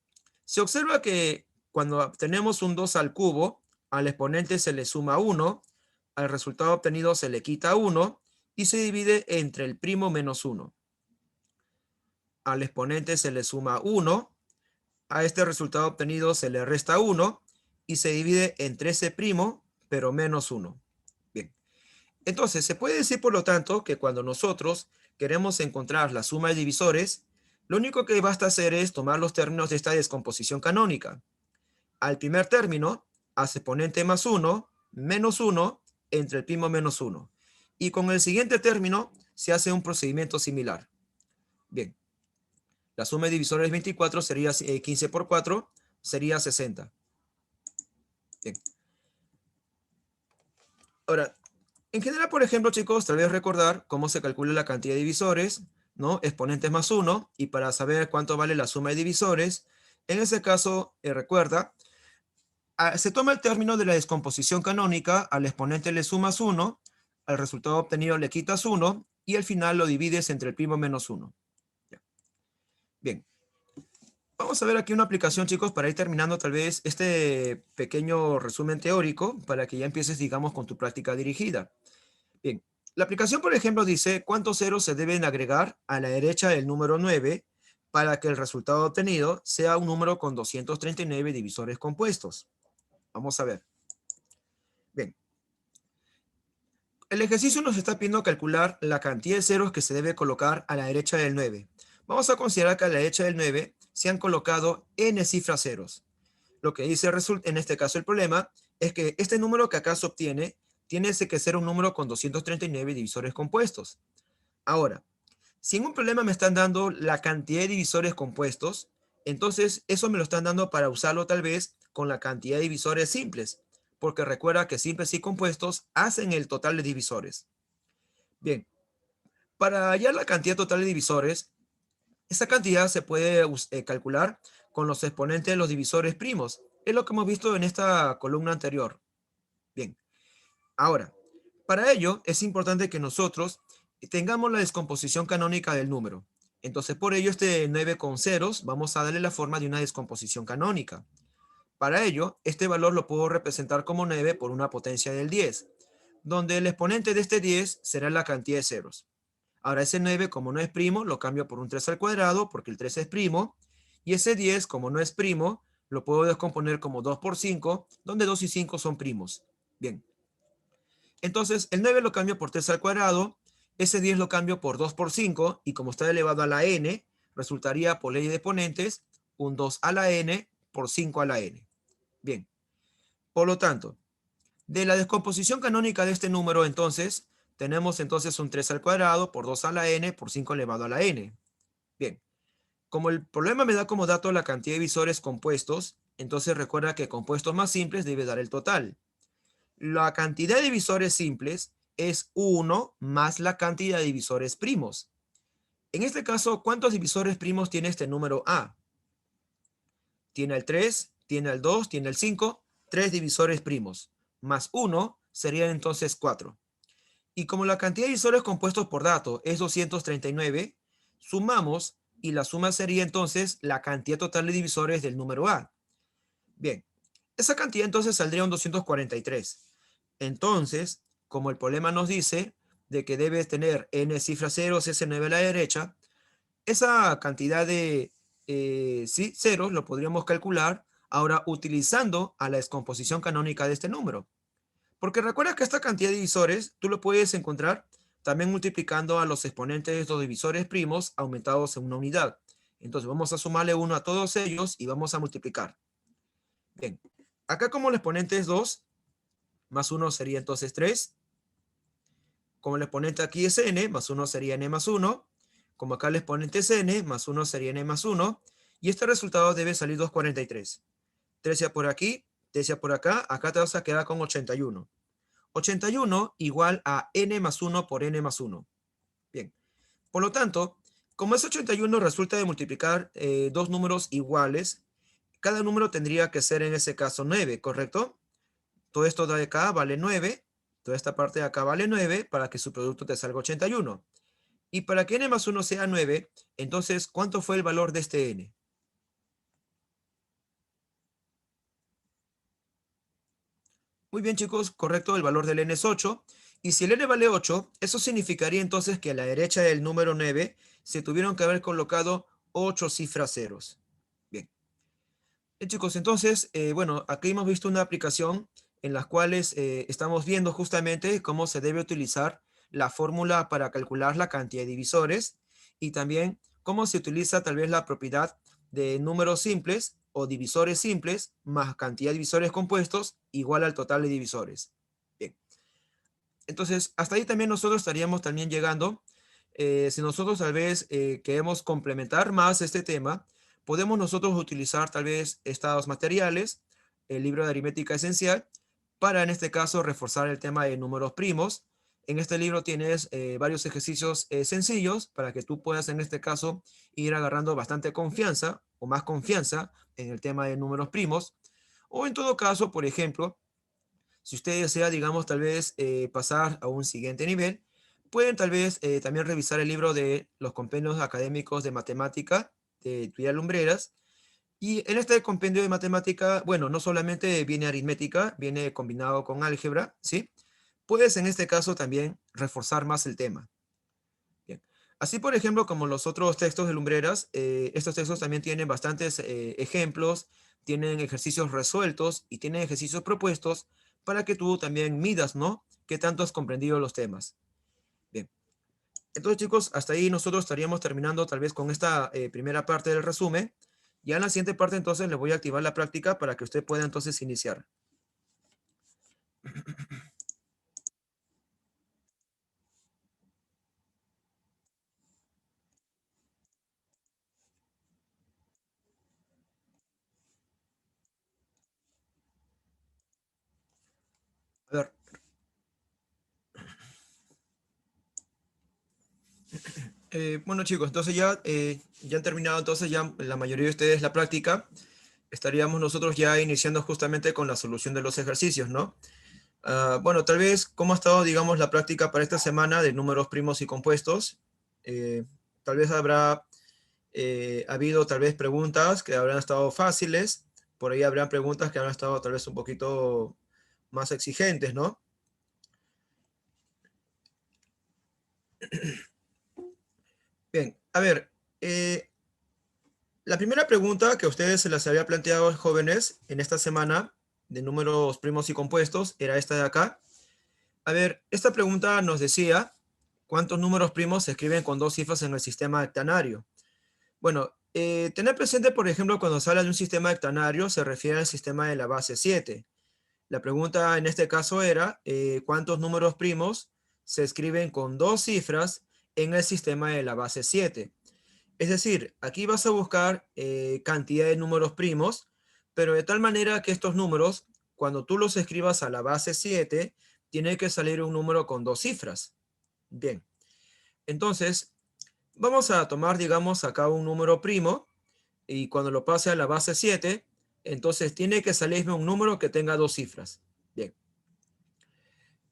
se observa que cuando tenemos un 2 al cubo, al exponente se le suma 1, al resultado obtenido se le quita 1 y se divide entre el primo menos 1. Al exponente se le suma 1, a este resultado obtenido se le resta 1 y se divide entre ese primo, pero menos 1. Bien, entonces se puede decir, por lo tanto, que cuando nosotros queremos encontrar la suma de divisores, lo único que basta hacer es tomar los términos de esta descomposición canónica. Al primer término, hace exponente más 1, menos 1, entre el primo menos 1. Y con el siguiente término se hace un procedimiento similar. Bien, la suma de divisores 24 sería 15 por 4, sería 60. Bien. Ahora, en general, por ejemplo, chicos, tal vez recordar cómo se calcula la cantidad de divisores, ¿no? Exponentes más 1, y para saber cuánto vale la suma de divisores, en ese caso, recuerda, se toma el término de la descomposición canónica, al exponente le sumas 1, al resultado obtenido le quitas 1, y al final lo divides entre el primo menos 1. Bien. Vamos a ver aquí una aplicación, chicos, para ir terminando tal vez este pequeño resumen teórico para que ya empieces, digamos, con tu práctica dirigida. Bien, la aplicación, por ejemplo, dice cuántos ceros se deben agregar a la derecha del número 9 para que el resultado obtenido sea un número con 239 divisores compuestos. Vamos a ver. Bien, El ejercicio nos está pidiendo calcular la cantidad de ceros que se debe colocar a la derecha del 9. Vamos a considerar que a la derecha del 9 se han colocado n cifras ceros. Lo que dice en este caso el problema es que este número que acá se obtiene tiene que ser un número con 239 divisores compuestos. Ahora, si en un problema me están dando la cantidad de divisores compuestos, entonces eso me lo están dando para usarlo tal vez con la cantidad de divisores simples, porque recuerda que simples y compuestos hacen el total de divisores. Bien, para hallar la cantidad total de divisores, esa cantidad se puede calcular con los exponentes de los divisores primos. Es lo que hemos visto en esta columna anterior. Bien, ahora, para ello es importante que nosotros tengamos la descomposición canónica del número. Entonces, por ello, este 9 con ceros, vamos a darle la forma de una descomposición canónica. Para ello, este valor lo puedo representar como 9 por una potencia del 10, donde el exponente de este 10 será la cantidad de ceros. Ahora ese 9, como no es primo, lo cambio por un 3 al cuadrado, porque el 3 es primo. Y ese 10, como no es primo, lo puedo descomponer como 2 por 5, donde 2 y 5 son primos. Bien. Entonces, el 9 lo cambio por 3 al cuadrado, ese 10 lo cambio por 2 por 5, y como está elevado a la n, resultaría por ley de exponentes un 2 a la n por 5 a la n. Bien. Por lo tanto, de la descomposición canónica de este número, entonces, tenemos entonces un 3 al cuadrado por 2 a la n por 5 elevado a la n. Bien, como el problema me da como dato la cantidad de divisores compuestos, entonces recuerda que compuestos más simples debe dar el total. La cantidad de divisores simples es 1 más la cantidad de divisores primos. En este caso, ¿cuántos divisores primos tiene este número A? Tiene el 3, tiene el 2, tiene el 5, 3 divisores primos, más 1 serían entonces 4. Y como la cantidad de divisores compuestos por dato es 239, sumamos y la suma sería entonces la cantidad total de divisores del número A. Bien, esa cantidad entonces saldría un 243. Entonces, como el problema nos dice de que debes tener n cifras ceros, ese 9 a la derecha, esa cantidad de ceros lo podríamos calcular ahora utilizando a la descomposición canónica de este número. Porque recuerda que esta cantidad de divisores tú lo puedes encontrar también multiplicando a los exponentes de estos divisores primos aumentados en una unidad. Entonces vamos a sumarle 1 a todos ellos y vamos a multiplicar. Bien, acá como el exponente es 2, más 1 sería entonces 3. Como el exponente aquí es n, más 1 sería n más 1. Como acá el exponente es n, más 1 sería n más 1. Y este resultado debe salir 243. 13 por aquí, 13 por acá te vas a quedar con 81. 81 igual a n más 1 por n más 1. Bien, por lo tanto, como ese 81 resulta de multiplicar dos números iguales, cada número tendría que ser en ese caso 9, ¿correcto? Todo esto de acá vale 9, toda esta parte de acá vale 9 para que su producto te salga 81. Y para que n más 1 sea 9, entonces, ¿cuánto fue el valor de este n? Muy bien, chicos, correcto, el valor del n es 8. Y si el n vale 8, eso significaría entonces que a la derecha del número 9 se tuvieron que haber colocado 8 cifras ceros. Bien. Bien, chicos, entonces, bueno, aquí hemos visto una aplicación en las cuales estamos viendo justamente cómo se debe utilizar la fórmula para calcular la cantidad de divisores y también cómo se utiliza tal vez la propiedad de números simples o divisores simples más cantidad de divisores compuestos igual al total de divisores. Bien, entonces hasta ahí también nosotros estaríamos también llegando. Si nosotros tal vez queremos complementar más este tema, podemos nosotros utilizar tal vez estos materiales, el libro de aritmética esencial, para en este caso reforzar el tema de números primos. En este libro tienes varios ejercicios sencillos para que tú puedas en este caso ir agarrando bastante confianza o más confianza en el tema de números primos. O en todo caso, por ejemplo, si usted desea, digamos, tal vez pasar a un siguiente nivel, pueden tal vez también revisar el libro de los compendios académicos de matemática de Tuyal Lumbreras. Y en este compendio de matemática, bueno, no solamente viene aritmética, viene combinado con álgebra, ¿sí? Puedes en este caso también reforzar más el tema. Bien. Así, por ejemplo, como los otros textos de Lumbreras, estos textos también tienen bastantes ejemplos, tienen ejercicios resueltos y tienen ejercicios propuestos para que tú también midas, ¿no? Qué tanto has comprendido los temas. Bien. Entonces, chicos, hasta ahí nosotros estaríamos terminando tal vez con esta primera parte del resumen. Ya en la siguiente parte, entonces, le voy a activar la práctica para que usted pueda entonces iniciar. A ver, bueno, chicos, entonces ya han terminado entonces ya la mayoría de ustedes la práctica. Estaríamos nosotros ya iniciando justamente con la solución de los ejercicios, ¿no? Bueno, tal vez, ¿cómo ha estado, digamos, la práctica para esta semana de números primos y compuestos? Eh, Tal vez habrá habido tal vez preguntas que habrán estado fáciles, por ahí habrán preguntas que habrán estado tal vez un poquito más exigentes, ¿no? Bien, a ver, la primera pregunta que a ustedes se las había planteado, jóvenes, en esta semana de números primos y compuestos, era esta de acá. A ver, esta pregunta nos decía, ¿cuántos números primos se escriben con dos cifras en el sistema hectanario? Bueno, tener presente, por ejemplo, cuando se habla de un sistema hectanario, se refiere al sistema de la base 7. La pregunta en este caso era, ¿cuántos números primos se escriben con dos cifras en el sistema de la base 7? Es decir, aquí vas a buscar cantidad de números primos, pero de tal manera que estos números, cuando tú los escribas a la base 7, tiene que salir un número con dos cifras. Bien, entonces vamos a tomar, digamos, acá un número primo y cuando lo pase a la base 7, entonces tiene que salirme un número que tenga dos cifras. Bien,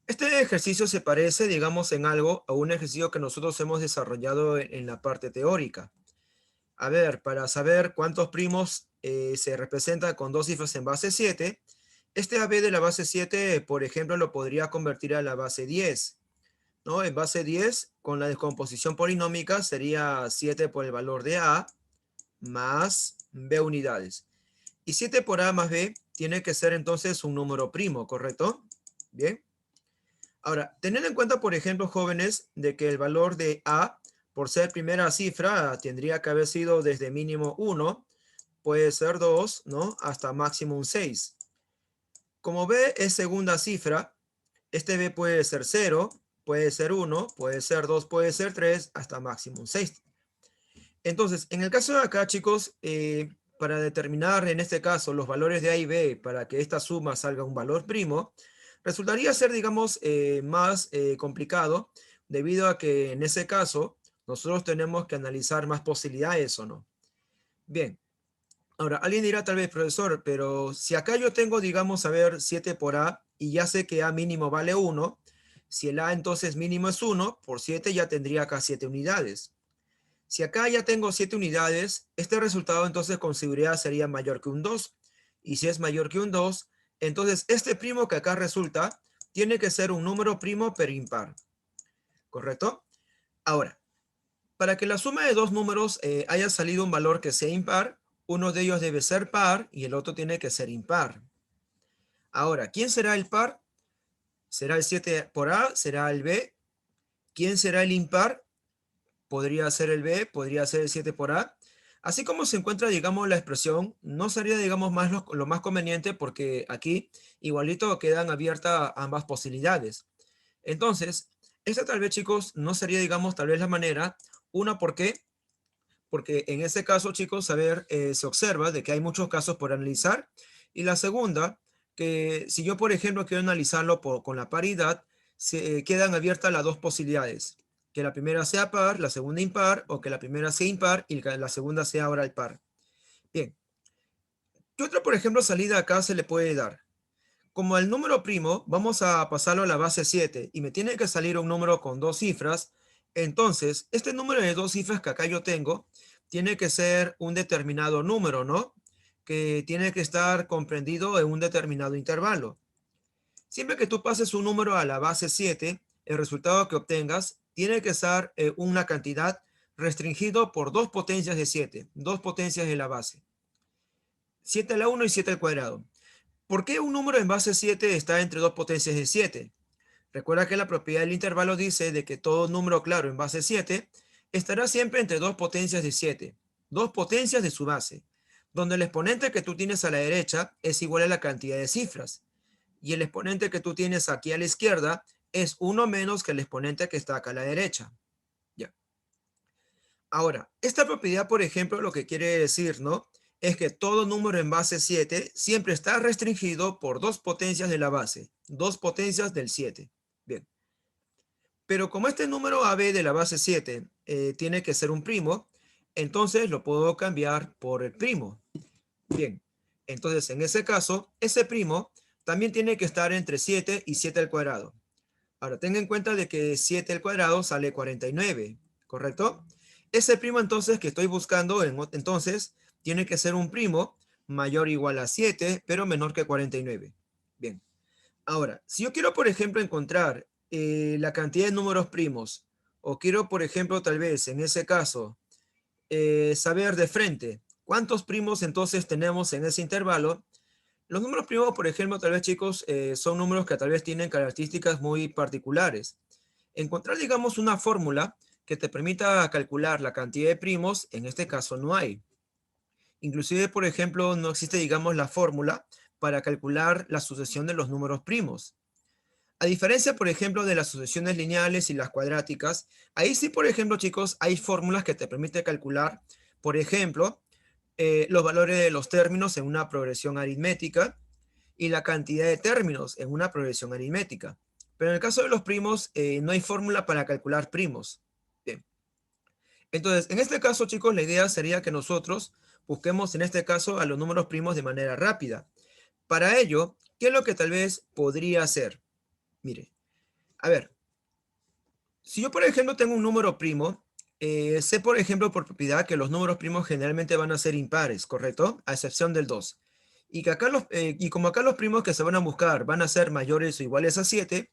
este ejercicio se parece, digamos, en algo a un ejercicio que nosotros hemos desarrollado en la parte teórica. A ver, para saber cuántos primos se representan con dos cifras en base 7, este AB de la base 7, por ejemplo, lo podría convertir a la base 10, ¿no? En base 10, con la descomposición polinómica, sería 7 por el valor de A más B unidades. Y 7 por A más B tiene que ser entonces un número primo, ¿correcto? Bien. Ahora, tener en cuenta, por ejemplo, jóvenes, de que el valor de A, por ser primera cifra, tendría que haber sido desde mínimo 1, puede ser 2, ¿no? Hasta máximo un 6. Como B es segunda cifra, este B puede ser 0, puede ser 1, puede ser 2, puede ser 3, hasta máximo un 6. Entonces, en el caso de acá, chicos, para determinar en este caso los valores de A y B para que esta suma salga un valor primo, resultaría ser, digamos, más complicado debido a que en ese caso nosotros tenemos que analizar más posibilidades o no. Bien, ahora alguien dirá tal vez, profesor, pero si acá yo tengo, digamos, a ver, 7 por A y ya sé que A mínimo vale 1, si el A entonces mínimo es 1, por 7 ya tendría acá 7 unidades. Si acá ya tengo 7 unidades, este resultado entonces con seguridad sería mayor que un 2. Y si es mayor que un 2, entonces este primo que acá resulta tiene que ser un número primo pero impar. ¿Correcto? Ahora, para que la suma de dos números haya salido un valor que sea impar, uno de ellos debe ser par y el otro tiene que ser impar. Ahora, ¿quién será el par? ¿Será el 7 por A? ¿Será el B? ¿Quién será el impar? Podría ser el B, podría ser el 7 por A. Así como se encuentra, digamos, la expresión, no sería, digamos, más lo más conveniente porque aquí igualito quedan abiertas ambas posibilidades. Entonces, esta tal vez, chicos, no sería, digamos, tal vez la manera. Una, ¿por qué? Porque en ese caso, chicos, se observa de que hay muchos casos por analizar. Y la segunda, que si yo, por ejemplo, quiero analizarlo con la paridad, se quedan abiertas las dos posibilidades. Que la primera sea par, la segunda impar, o que la primera sea impar y que la segunda sea ahora el par. Bien, ¿qué otra, por ejemplo, salida acá se le puede dar? Como el número primo, vamos a pasarlo a la base 7 y me tiene que salir un número con dos cifras. Entonces, este número de dos cifras que acá yo tengo, tiene que ser un determinado número, ¿no? Que tiene que estar comprendido en un determinado intervalo. Siempre que tú pases un número a la base 7, el resultado que obtengas tiene que ser una cantidad restringido por dos potencias de 7, dos potencias de la base. 7 a la 1 y 7 al cuadrado. ¿Por qué un número en base 7 está entre dos potencias de 7? Recuerda que la propiedad del intervalo dice de que todo número claro en base 7 estará siempre entre dos potencias de 7, dos potencias de su base, donde el exponente que tú tienes a la derecha es igual a la cantidad de cifras, y el exponente que tú tienes aquí a la izquierda es uno menos que el exponente que está acá a la derecha. Ya. Ahora, esta propiedad, por ejemplo, lo que quiere decir, ¿no? Es que todo número en base 7 siempre está restringido por dos potencias de la base, dos potencias del 7. Bien. Pero como este número AB de la base 7 tiene que ser un primo, entonces lo puedo cambiar por el primo. Bien, entonces en ese caso, ese primo también tiene que estar entre 7 y 7 al cuadrado. Ahora, tenga en cuenta de que 7 al cuadrado sale 49, ¿correcto? Ese primo entonces que estoy buscando, entonces, tiene que ser un primo mayor o igual a 7, pero menor que 49. Bien. Ahora, si yo quiero, por ejemplo, encontrar la cantidad de números primos, o quiero, por ejemplo, tal vez en ese caso, saber de frente cuántos primos entonces tenemos en ese intervalo, los números primos, por ejemplo, tal vez chicos, son números que tal vez tienen características muy particulares. Encontrar, digamos, una fórmula que te permita calcular la cantidad de primos, en este caso no hay. Inclusive, por ejemplo, no existe, digamos, la fórmula para calcular la sucesión de los números primos. A diferencia, por ejemplo, de las sucesiones lineales y las cuadráticas, ahí sí, por ejemplo, chicos, hay fórmulas que te permiten calcular, por ejemplo, los valores de los términos en una progresión aritmética y la cantidad de términos en una progresión aritmética. Pero en el caso de los primos, no hay fórmula para calcular primos. Bien. Entonces, en este caso, chicos, la idea sería que nosotros busquemos en este caso a los números primos de manera rápida. Para ello, ¿qué es lo que tal vez podría hacer? Mire, a ver, si yo, por ejemplo, tengo un número primo, sé, por ejemplo, por propiedad que los números primos generalmente van a ser impares, ¿correcto? A excepción del 2. Y, que acá y como acá los primos que se van a buscar van a ser mayores o iguales a 7,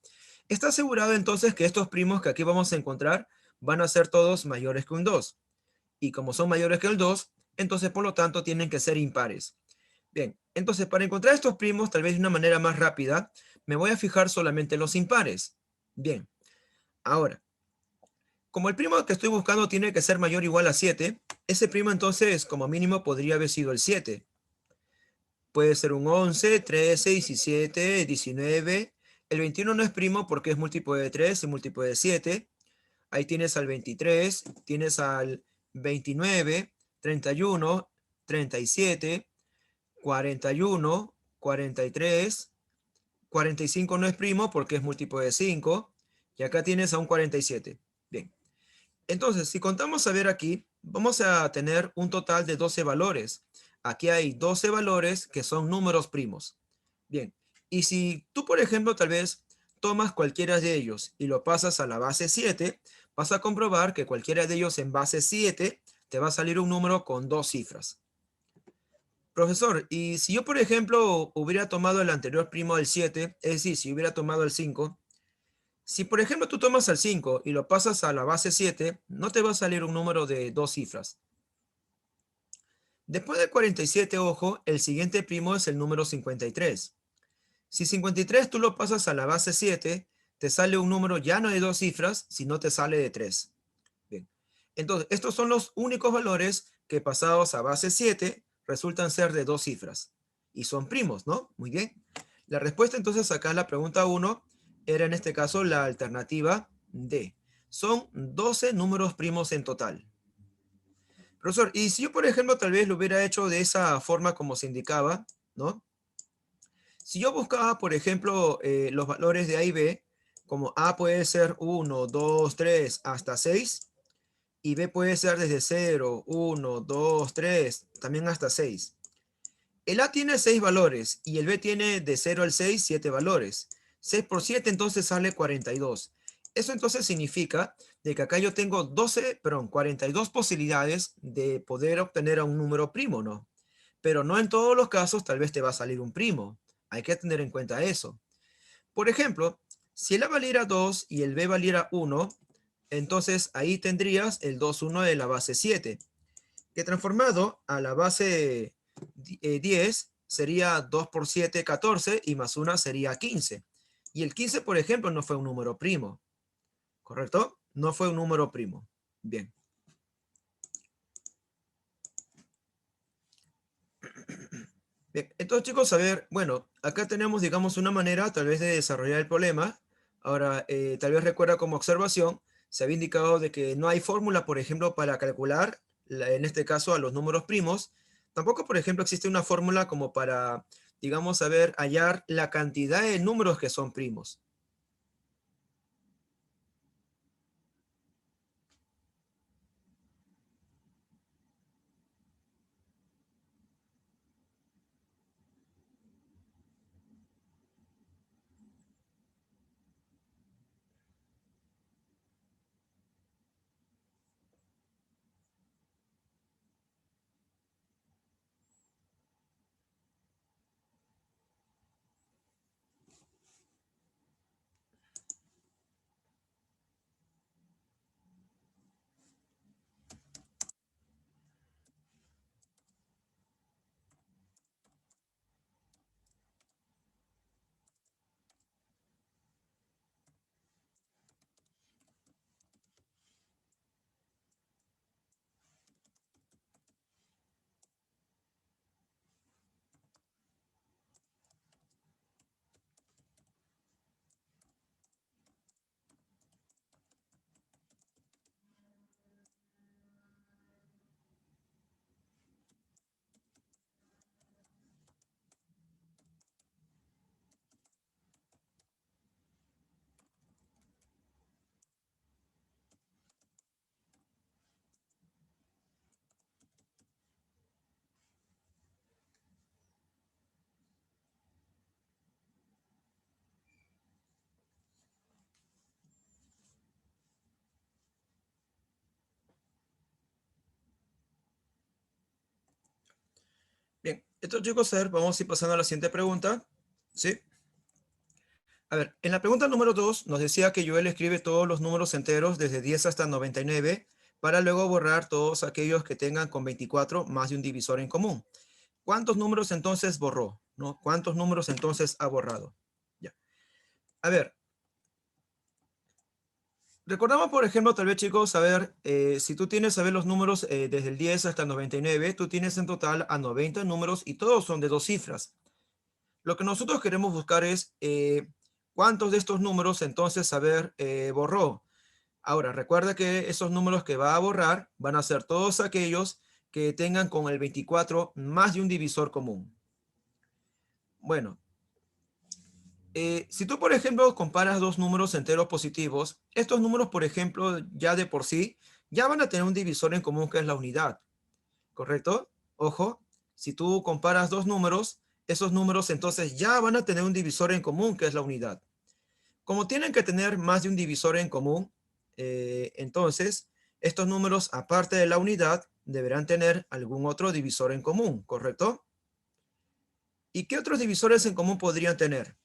está asegurado entonces que estos primos que aquí vamos a encontrar van a ser todos mayores que un 2. Y como son mayores que el 2, entonces por lo tanto tienen que ser impares. Bien, entonces para encontrar estos primos, tal vez de una manera más rápida, me voy a fijar solamente en los impares. Bien, ahora, como el primo que estoy buscando tiene que ser mayor o igual a 7, ese primo entonces como mínimo podría haber sido el 7. Puede ser un 11, 13, 17, 19. El 21 no es primo porque es múltiplo de 3 y múltiplo de 7. Ahí tienes al 23, tienes al 29, 31, 37, 41, 43. 45 no es primo porque es múltiplo de 5. Y acá tienes a un 47. Bien. Entonces, si contamos a ver aquí, vamos a tener un total de 12 valores. Aquí hay 12 valores que son números primos. Bien, y si tú, por ejemplo, tal vez tomas cualquiera de ellos y lo pasas a la base 7, vas a comprobar que cualquiera de ellos en base 7 te va a salir un número con dos cifras. Profesor, y si yo, por ejemplo, hubiera tomado el anterior primo del 7, es decir, si hubiera tomado el 5, si por ejemplo tú tomas el 5 y lo pasas a la base 7, no te va a salir un número de dos cifras. Después del 47, ojo, el siguiente primo es el número 53. Si 53 tú lo pasas a la base 7, te sale un número ya no de dos cifras, sino te sale de 3. Bien. Entonces, estos son los únicos valores que pasados a base 7 resultan ser de dos cifras. Y son primos, ¿no? Muy bien. La respuesta entonces acá a la pregunta 1 era en este caso la alternativa D. Son 12 números primos en total. Profesor, y si yo, por ejemplo, tal vez lo hubiera hecho de esa forma como se indicaba, ¿no? Si yo buscaba, por ejemplo, los valores de A y B, como A puede ser 1, 2, 3, hasta 6, y B puede ser desde 0, 1, 2, 3, también hasta 6. El A tiene 6 valores y el B tiene de 0 al 6, 7 valores. 6 por 7 entonces sale 42. Eso entonces significa de que acá yo tengo 42 posibilidades de poder obtener a un número primo, ¿no? Pero no en todos los casos tal vez te va a salir un primo. Hay que tener en cuenta eso. Por ejemplo, si el A valiera 2 y el B valiera 1, entonces ahí tendrías el 2, 1 de la base 7, que transformado a la base 10 sería 2 por 7, 14, y más 1 sería 15. Y el 15, por ejemplo, no fue un número primo, ¿correcto? No fue un número primo. Bien. Bien, entonces chicos, a ver, bueno, acá tenemos, digamos, una manera tal vez de desarrollar el problema. Ahora, tal vez recuerda como observación, se había indicado de que no hay fórmula, por ejemplo, para calcular, en este caso, a los números primos. Tampoco, por ejemplo, existe una fórmula como para, digamos, saber hallar la cantidad de números que son primos. Bien, entonces chicos, a ver, vamos a ir pasando a la siguiente pregunta. ¿Sí? A ver, en la pregunta número 2 nos decía que Joel escribe todos los números enteros desde 10 hasta 99 para luego borrar todos aquellos que tengan con 24 más de un divisor en común. ¿Cuántos números entonces borró? ¿No? ¿Cuántos números entonces ha borrado? Ya. A ver, recordamos, por ejemplo, tal vez chicos, a ver, si tú tienes, a ver, los números desde el 10 hasta el 99, tú tienes en total a 90 números y todos son de dos cifras. Lo que nosotros queremos buscar es cuántos de estos números entonces, a ver, borró. Ahora, recuerda que esos números que va a borrar van a ser todos aquellos que tengan con el 24 más de un divisor común. Bueno, si tú, por ejemplo, comparas dos números enteros positivos, estos números, por ejemplo, ya de por sí, ya van a tener un divisor en común que es la unidad, ¿correcto? Ojo, si tú comparas dos números, esos números entonces ya van a tener un divisor en común que es la unidad. Como tienen que tener más de un divisor en común, entonces estos números, aparte de la unidad, deberán tener algún otro divisor en común, ¿correcto? ¿Y qué otros divisores en común podrían tener?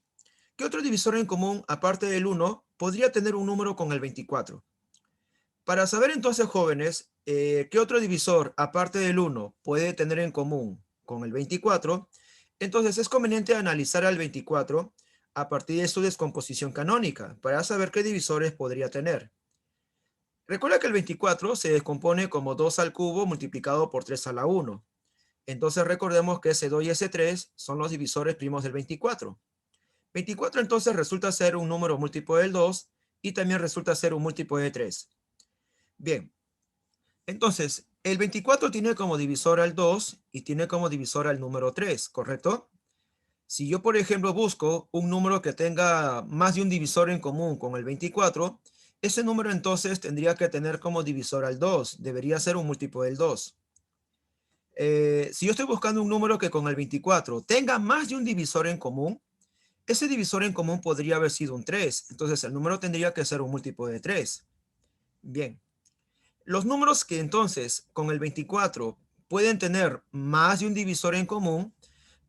¿Qué otro divisor en común, aparte del 1, podría tener un número con el 24? Para saber entonces, jóvenes, qué otro divisor, aparte del 1, puede tener en común con el 24, entonces es conveniente analizar al 24 a partir de su descomposición canónica para saber qué divisores podría tener. Recuerda que el 24 se descompone como 2 al cubo multiplicado por 3 a la 1. Entonces recordemos que ese 2 y ese 3 son los divisores primos del 24. 24 entonces resulta ser un número múltiplo del 2 y también resulta ser un múltiplo de 3. Bien, entonces el 24 tiene como divisor al 2 y tiene como divisor al número 3, ¿correcto? Si yo, por ejemplo, busco un número que tenga más de un divisor en común con el 24, ese número entonces tendría que tener como divisor al 2, debería ser un múltiplo del 2. Si yo estoy buscando un número que con el 24 tenga más de un divisor en común, ese divisor en común podría haber sido un 3, entonces el número tendría que ser un múltiplo de 3. Bien, los números que entonces con el 24 pueden tener más de un divisor en común,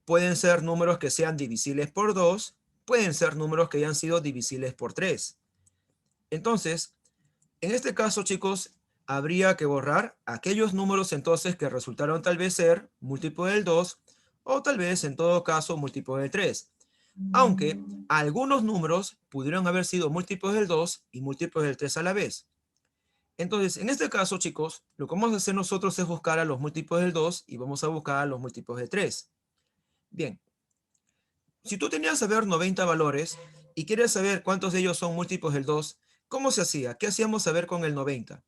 pueden ser números que sean divisibles por 2, pueden ser números que hayan sido divisibles por 3. Entonces, en este caso, chicos, habría que borrar aquellos números entonces que resultaron tal vez ser múltiplo del 2 o tal vez en todo caso múltiplos de 3. Aunque algunos números pudieron haber sido múltiplos del 2 y múltiplos del 3 a la vez. Entonces, en este caso, chicos, lo que vamos a hacer nosotros es buscar a los múltiplos del 2 y vamos a buscar a los múltiplos de 3. Bien, si tú tenías que saber 90 valores y quieres saber cuántos de ellos son múltiplos del 2, ¿cómo se hacía? ¿Qué hacíamos saber con el 90?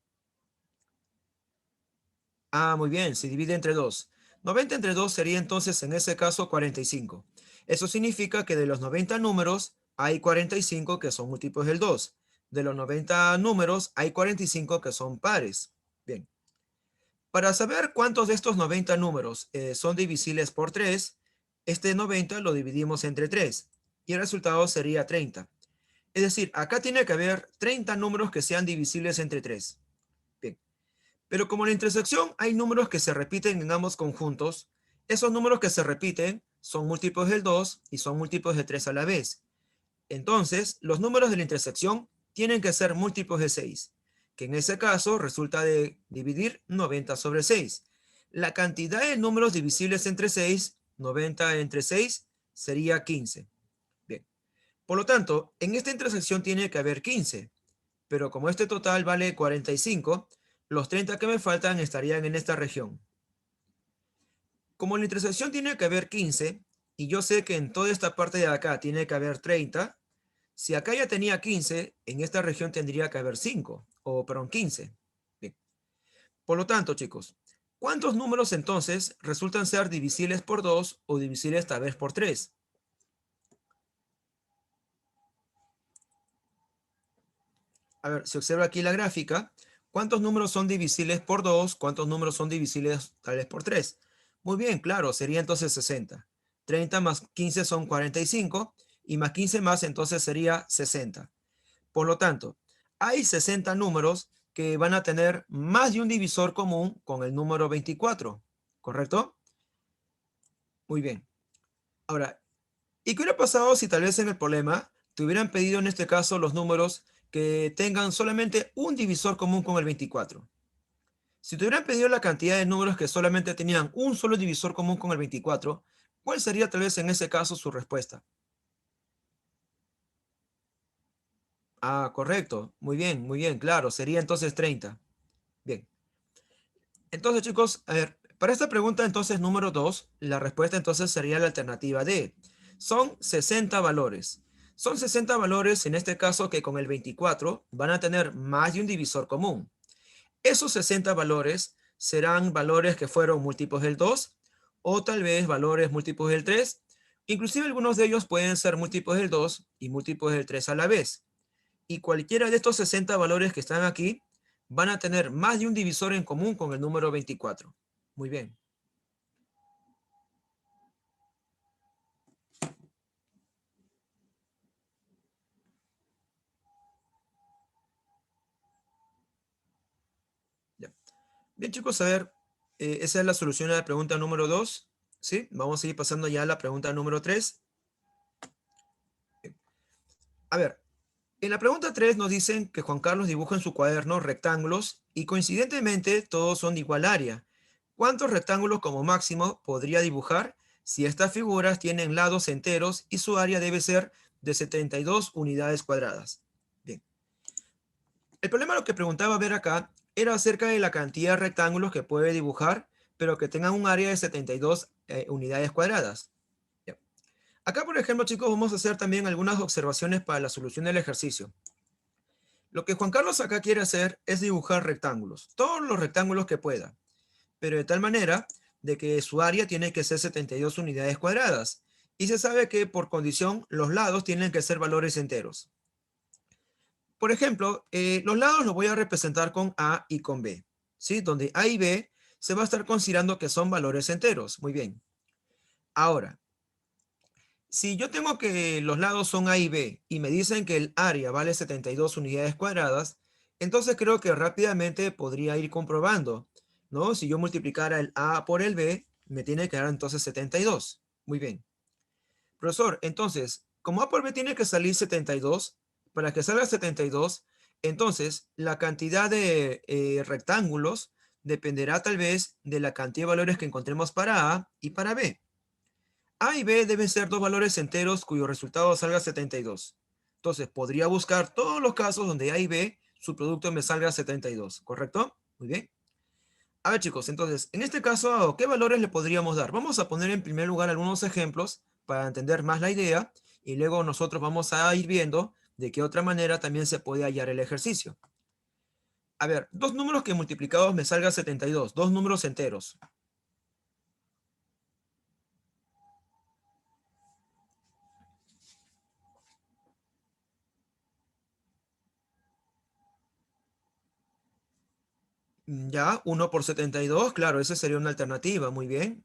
Ah, muy bien, se divide entre 2. 90 entre 2 sería entonces en ese caso 45. Eso significa que de los 90 números hay 45 que son múltiplos del 2. De los 90 números hay 45 que son pares. Bien, para saber cuántos de estos 90 números son divisibles por 3, este 90 lo dividimos entre 3 y el resultado sería 30. Es decir, acá tiene que haber 30 números que sean divisibles entre 3. Bien. Pero como en la intersección hay números que se repiten en ambos conjuntos, esos números que se repiten son múltiplos del 2 y son múltiplos de 3 a la vez. Entonces, los números de la intersección tienen que ser múltiplos de 6, que en ese caso resulta de dividir 90 sobre 6. La cantidad de números divisibles entre 6, 90 entre 6, sería 15. Bien. Por lo tanto, en esta intersección tiene que haber 15, pero como este total vale 45, los 30 que me faltan estarían en esta región. Como en la intersección tiene que haber 15, y yo sé que en toda esta parte de acá tiene que haber 30, si acá ya tenía 15, en esta región tendría que haber 5, o perdón, 15. Bien. Por lo tanto, chicos, ¿cuántos números entonces resultan ser divisibles por 2 o divisibles tal vez por 3? A ver, si observa aquí la gráfica, ¿cuántos números son divisibles por 2? ¿Cuántos números son divisibles tal vez por 3? Muy bien, claro, sería entonces 60. 30 más 15 son 45 y más 15 más entonces sería 60. Por lo tanto, hay 60 números que van a tener más de un divisor común con el número 24, ¿correcto? Muy bien. Ahora, ¿y qué hubiera pasado si tal vez en el problema te hubieran pedido en este caso los números que tengan solamente un divisor común con el 24? Si te hubieran pedido la cantidad de números que solamente tenían un solo divisor común con el 24, ¿cuál sería tal vez en ese caso su respuesta? Ah, correcto. Muy bien, claro. Sería entonces 30. Bien. Entonces, chicos, a ver, para esta pregunta entonces número 2, la respuesta entonces sería la alternativa D. Son 60 valores. Son 60 valores en este caso que con el 24 van a tener más de un divisor común. Esos 60 valores serán valores que fueron múltiplos del 2 o tal vez valores múltiplos del 3. Inclusive algunos de ellos pueden ser múltiplos del 2 y múltiplos del 3 a la vez. Y cualquiera de estos 60 valores que están aquí van a tener más de un divisor en común con el número 24. Muy bien. Ya. Bien, chicos, a ver, esa es la solución a la pregunta número 2. ¿Sí? Vamos a ir pasando ya a la pregunta número 3. A ver, en la pregunta 3 nos dicen que Juan Carlos dibuja en su cuaderno rectángulos y coincidentemente todos son de igual área. ¿Cuántos rectángulos como máximo podría dibujar si estas figuras tienen lados enteros y su área debe ser de 72 unidades cuadradas? Bien. El problema lo que preguntaba ver acá era acerca de la cantidad de rectángulos que puede dibujar, pero que tengan un área de 72 unidades cuadradas. Ya. Acá, por ejemplo, chicos, vamos a hacer también algunas observaciones para la solución del ejercicio. Lo que Juan Carlos acá quiere hacer es dibujar rectángulos, todos los rectángulos que pueda, pero de tal manera de que su área tiene que ser 72 unidades cuadradas. Y se sabe que por condición los lados tienen que ser valores enteros. Por ejemplo, los lados los voy a representar con A y con B, ¿sí? Donde A y B se va a estar considerando que son valores enteros. Muy bien. Ahora, si yo tengo que los lados son A y B y me dicen que el área vale 72 unidades cuadradas, entonces creo que rápidamente podría ir comprobando, ¿no? Si yo multiplicara el A por el B, me tiene que dar entonces 72. Muy bien. Profesor, entonces, como A por B tiene que salir 72, para que salga 72, entonces la cantidad de rectángulos dependerá tal vez de la cantidad de valores que encontremos para A y para B. A y B deben ser dos valores enteros cuyo resultado salga 72. Entonces, podría buscar todos los casos donde A y B, su producto me salga 72, ¿correcto? Muy bien. A ver, chicos, entonces, en este caso, ¿qué valores le podríamos dar? Vamos a poner en primer lugar algunos ejemplos para entender más la idea y luego nosotros vamos a ir viendo de qué otra manera también se puede hallar el ejercicio. A ver, dos números que multiplicados me salga 72, dos números enteros. Ya, 1 por 72, claro, esa sería una alternativa, muy bien.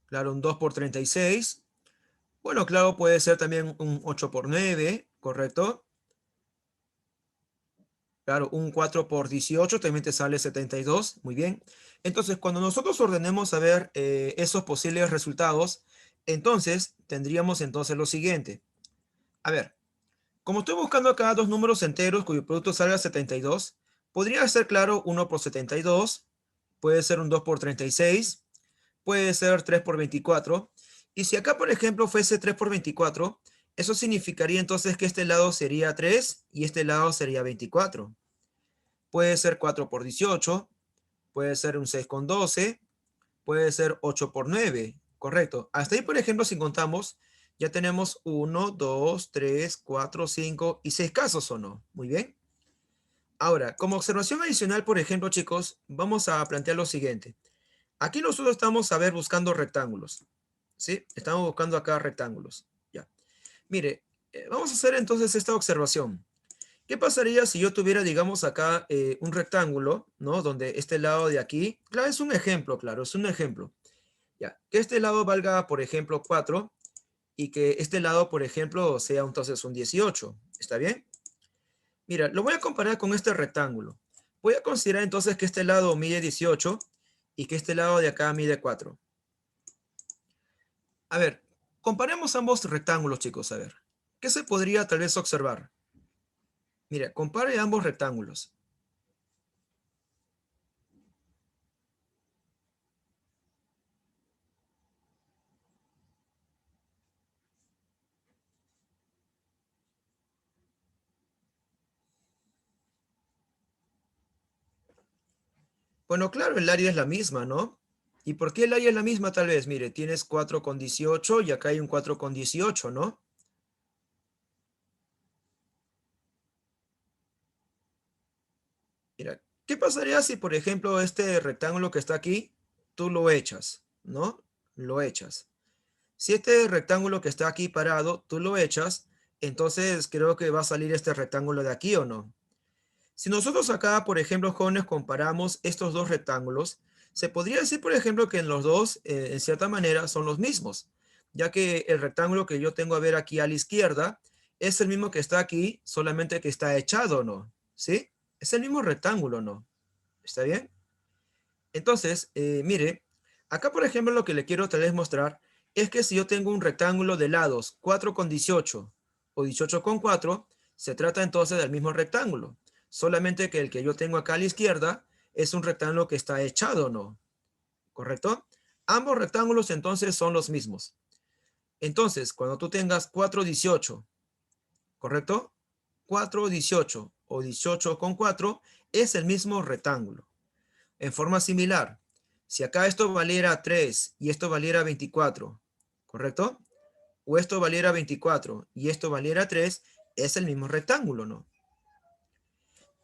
Claro, un 2 por 36. Bueno, claro, puede ser también un 8 por 9, ¿correcto? Claro, un 4 por 18 también te sale 72, muy bien. Entonces, cuando nosotros ordenemos a ver esos posibles resultados, entonces tendríamos entonces lo siguiente. A ver, como estoy buscando acá dos números enteros cuyo producto salga 72, podría ser claro 1 por 72, puede ser un 2 por 36, puede ser 3 por 24. Y si acá, por ejemplo, fuese 3 por 24, eso significaría entonces que este lado sería 3 y este lado sería 24. Puede ser 4 por 18, puede ser un 6 con 12, puede ser 8 por 9. Correcto. Hasta ahí, por ejemplo, si contamos, ya tenemos 1, 2, 3, 4, 5 y 6 casos, ¿o no? Muy bien. Ahora, como observación adicional, por ejemplo, chicos, vamos a plantear lo siguiente. Aquí nosotros estamos, a ver, buscando rectángulos. ¿Sí? Estamos buscando acá rectángulos. Ya. Mire, vamos a hacer entonces esta observación. ¿Qué pasaría si yo tuviera, digamos, acá un rectángulo, ¿no? Donde este lado de aquí, claro, es un ejemplo, claro, es un ejemplo. Ya, que este lado valga, por ejemplo, 4 y que este lado, por ejemplo, sea entonces un 18. ¿Está bien? Mira, lo voy a comparar con este rectángulo. Voy a considerar entonces que este lado mide 18 y que este lado de acá mide 4. A ver, comparemos ambos rectángulos, chicos, a ver. ¿Qué se podría tal vez observar? Mira, compare ambos rectángulos. Bueno, claro, el área es la misma, ¿no? ¿Y por qué el área es la misma tal vez? Mire, tienes 4 con 18 y acá hay un 4 con 18, ¿no? Mira, ¿qué pasaría si, por ejemplo, este rectángulo que está aquí, tú lo echas, ¿no? Lo echas. Si este rectángulo que está aquí parado, tú lo echas, entonces creo que va a salir este rectángulo de aquí, ¿o no? Si nosotros acá, por ejemplo, jóvenes, comparamos estos dos rectángulos, se podría decir, por ejemplo, que en los dos, en cierta manera, son los mismos, ya que el rectángulo que yo tengo a ver aquí a la izquierda es el mismo que está aquí, solamente que está echado, ¿no? ¿Sí? Es el mismo rectángulo, ¿no? ¿Está bien? Entonces, mire, acá, por ejemplo, lo que le quiero tal vez mostrar es que si yo tengo un rectángulo de lados 4 con 18 o 18 con 4, se trata entonces del mismo rectángulo. Solamente que el que yo tengo acá a la izquierda es un rectángulo que está echado, ¿no? ¿Correcto? Ambos rectángulos entonces son los mismos. Entonces, cuando tú tengas 4, 18, ¿correcto? 4, 18 o 18 con 4 es el mismo rectángulo. En forma similar, si acá esto valiera 3 y esto valiera 24, ¿correcto? O esto valiera 24 y esto valiera 3, es el mismo rectángulo, ¿no?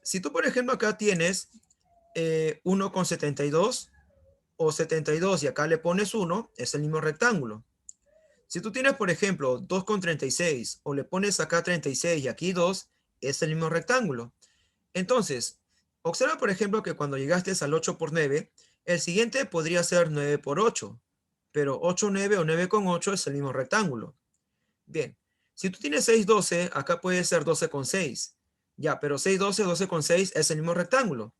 Si tú, por ejemplo, acá tienes 1 con 72 o 72 y acá le pones 1, es el mismo rectángulo. Si tú tienes, por ejemplo, 2 con 36 o le pones acá 36 y aquí 2, es el mismo rectángulo. Entonces, observa, por ejemplo, que cuando llegaste al 8 por 9, el siguiente podría ser 9 por 8, pero 8, 9 o 9 con 8 es el mismo rectángulo. Bien, si tú tienes 6, 12, acá puede ser 12 con 6. Ya, pero 6, 12, 12 con 6 es el mismo rectángulo.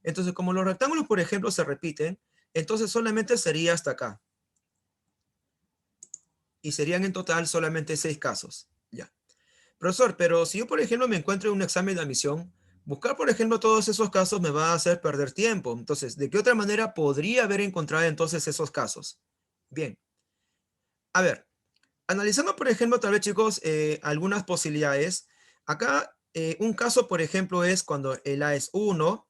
Entonces, como los rectángulos, por ejemplo, se repiten, entonces solamente sería hasta acá. Y serían en total solamente 6 casos. Ya. Profesor, pero si yo, por ejemplo, me encuentro en un examen de admisión, Buscar, por ejemplo, todos esos casos me va a hacer perder tiempo. Entonces, ¿de qué otra manera podría haber encontrado entonces esos casos? Bien, a ver, analizando, por ejemplo, tal vez, chicos, algunas posibilidades. Acá, un caso, por ejemplo, es cuando el A es 1,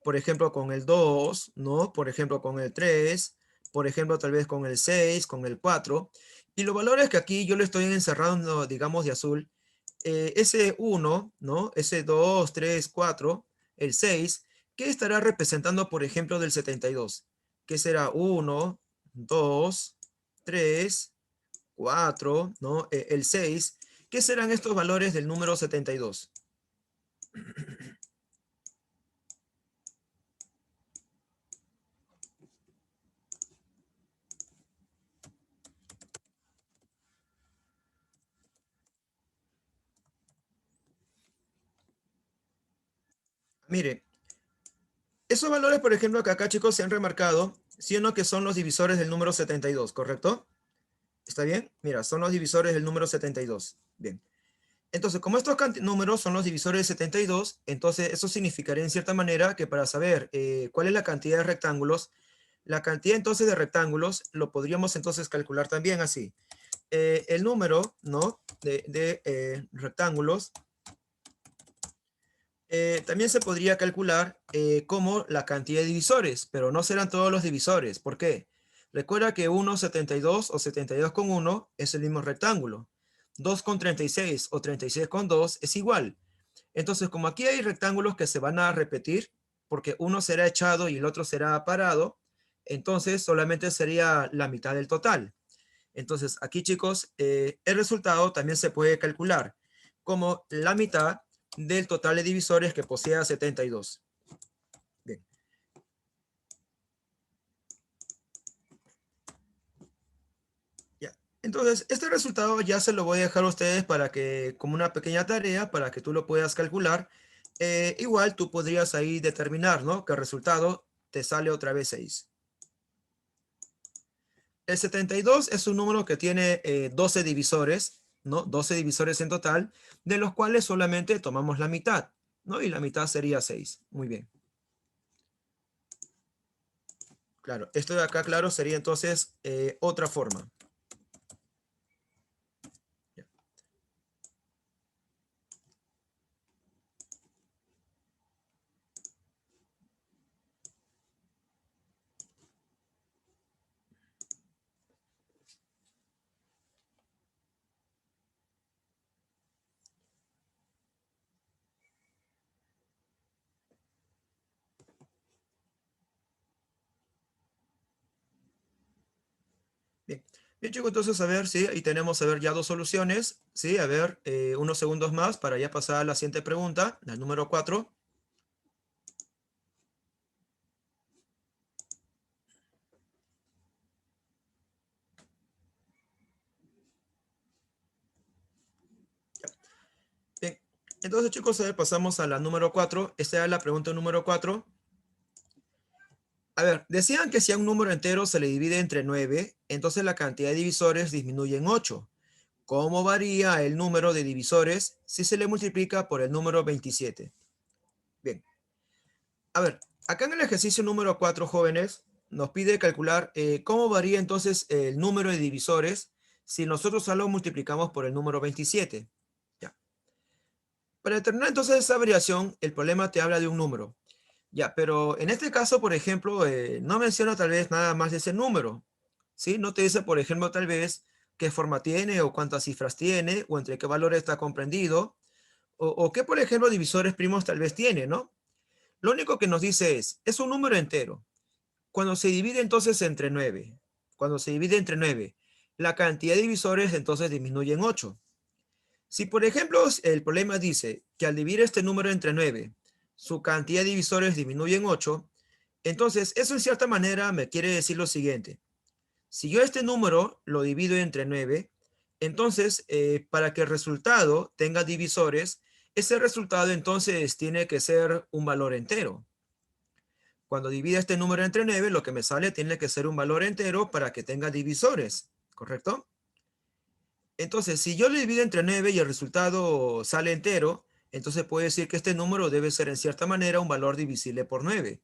por ejemplo, con el 2, ¿no? Por ejemplo, con el 3, por ejemplo, tal vez con el 6, con el 4. Y los valores que aquí yo le estoy encerrando, digamos, de azul, ese 1, ¿no? Ese 2, 3, 4, el 6, ¿qué estará representando, por ejemplo, del 72? ¿Qué será? 1, 2, 3, 4, ¿no? El 6. ¿Qué serán estos valores del número 72? Mire, esos valores, por ejemplo, que acá, chicos, se han remarcado, sí o no que son los divisores del número 72, ¿correcto? ¿Está bien? Mira, son los divisores del número 72. Bien. Entonces, como estos números son los divisores de 72, entonces eso significaría en cierta manera que para saber cuál es la cantidad de rectángulos, la cantidad entonces de rectángulos lo podríamos entonces calcular también así. El número, ¿no? de rectángulos también se podría calcular como la cantidad de divisores, pero no serán todos los divisores. ¿Por qué? Recuerda que 1,72 o 72,1 es el mismo rectángulo. 2,36 o 36,2 es igual. Entonces, como aquí hay rectángulos que se van a repetir, porque uno será echado y el otro será parado, entonces solamente sería la mitad del total. Entonces, aquí, chicos, el resultado también se puede calcular como la mitad del total de divisores que posea 72. Bien, ya. Entonces, este resultado ya se lo voy a dejar a ustedes para que, como una pequeña tarea, para que tú lo puedas calcular. Igual tú podrías ahí determinar, ¿no? Que el resultado te sale otra vez 6. El 72 es un número que tiene 12 divisores, ¿no? 12 divisores en total, de los cuales solamente tomamos la mitad, ¿no? Y la mitad sería 6. Muy bien. Claro, esto de acá, claro, sería entonces otra forma. Ya. Bien. Bien, chicos, entonces a ver, sí, ahí tenemos a ver ya dos soluciones, sí, a ver, unos segundos más para ya pasar a la siguiente pregunta, la número 4. Bien, entonces, chicos, a ver, pasamos a la número 4. Esta es la pregunta número 4. A ver, decían que si a un número entero se le divide entre 9, entonces la cantidad de divisores disminuye en 8. ¿Cómo varía el número de divisores si se le multiplica por el número 27? Bien, a ver, acá en el ejercicio número 4, jóvenes, nos pide calcular cómo varía entonces el número de divisores si nosotros solo multiplicamos por el número 27. Ya. Para determinar entonces esa variación, el problema te habla de un número. Ya, pero en este caso, por ejemplo, no menciona tal vez nada más de ese número, ¿sí? No te dice, por ejemplo, tal vez qué forma tiene o cuántas cifras tiene o entre qué valor está comprendido o qué, por ejemplo, divisores primos tal vez tiene, ¿no? Lo único que nos dice es un número entero. Cuando se divide entonces entre 9, cuando se divide entre 9, la cantidad de divisores entonces disminuye en 8. Si, por ejemplo, el problema dice que al dividir este número entre 9, su cantidad de divisores disminuye en 8, entonces eso en cierta manera me quiere decir lo siguiente. Si yo este número lo divido entre 9, entonces para que el resultado tenga divisores, ese resultado entonces tiene que ser un valor entero. Cuando divida este número entre 9, lo que me sale tiene que ser un valor entero para que tenga divisores, ¿correcto? Entonces, si yo le divido entre 9 y el resultado sale entero, Entonces puede decir que este número debe ser en cierta manera un valor divisible por 9.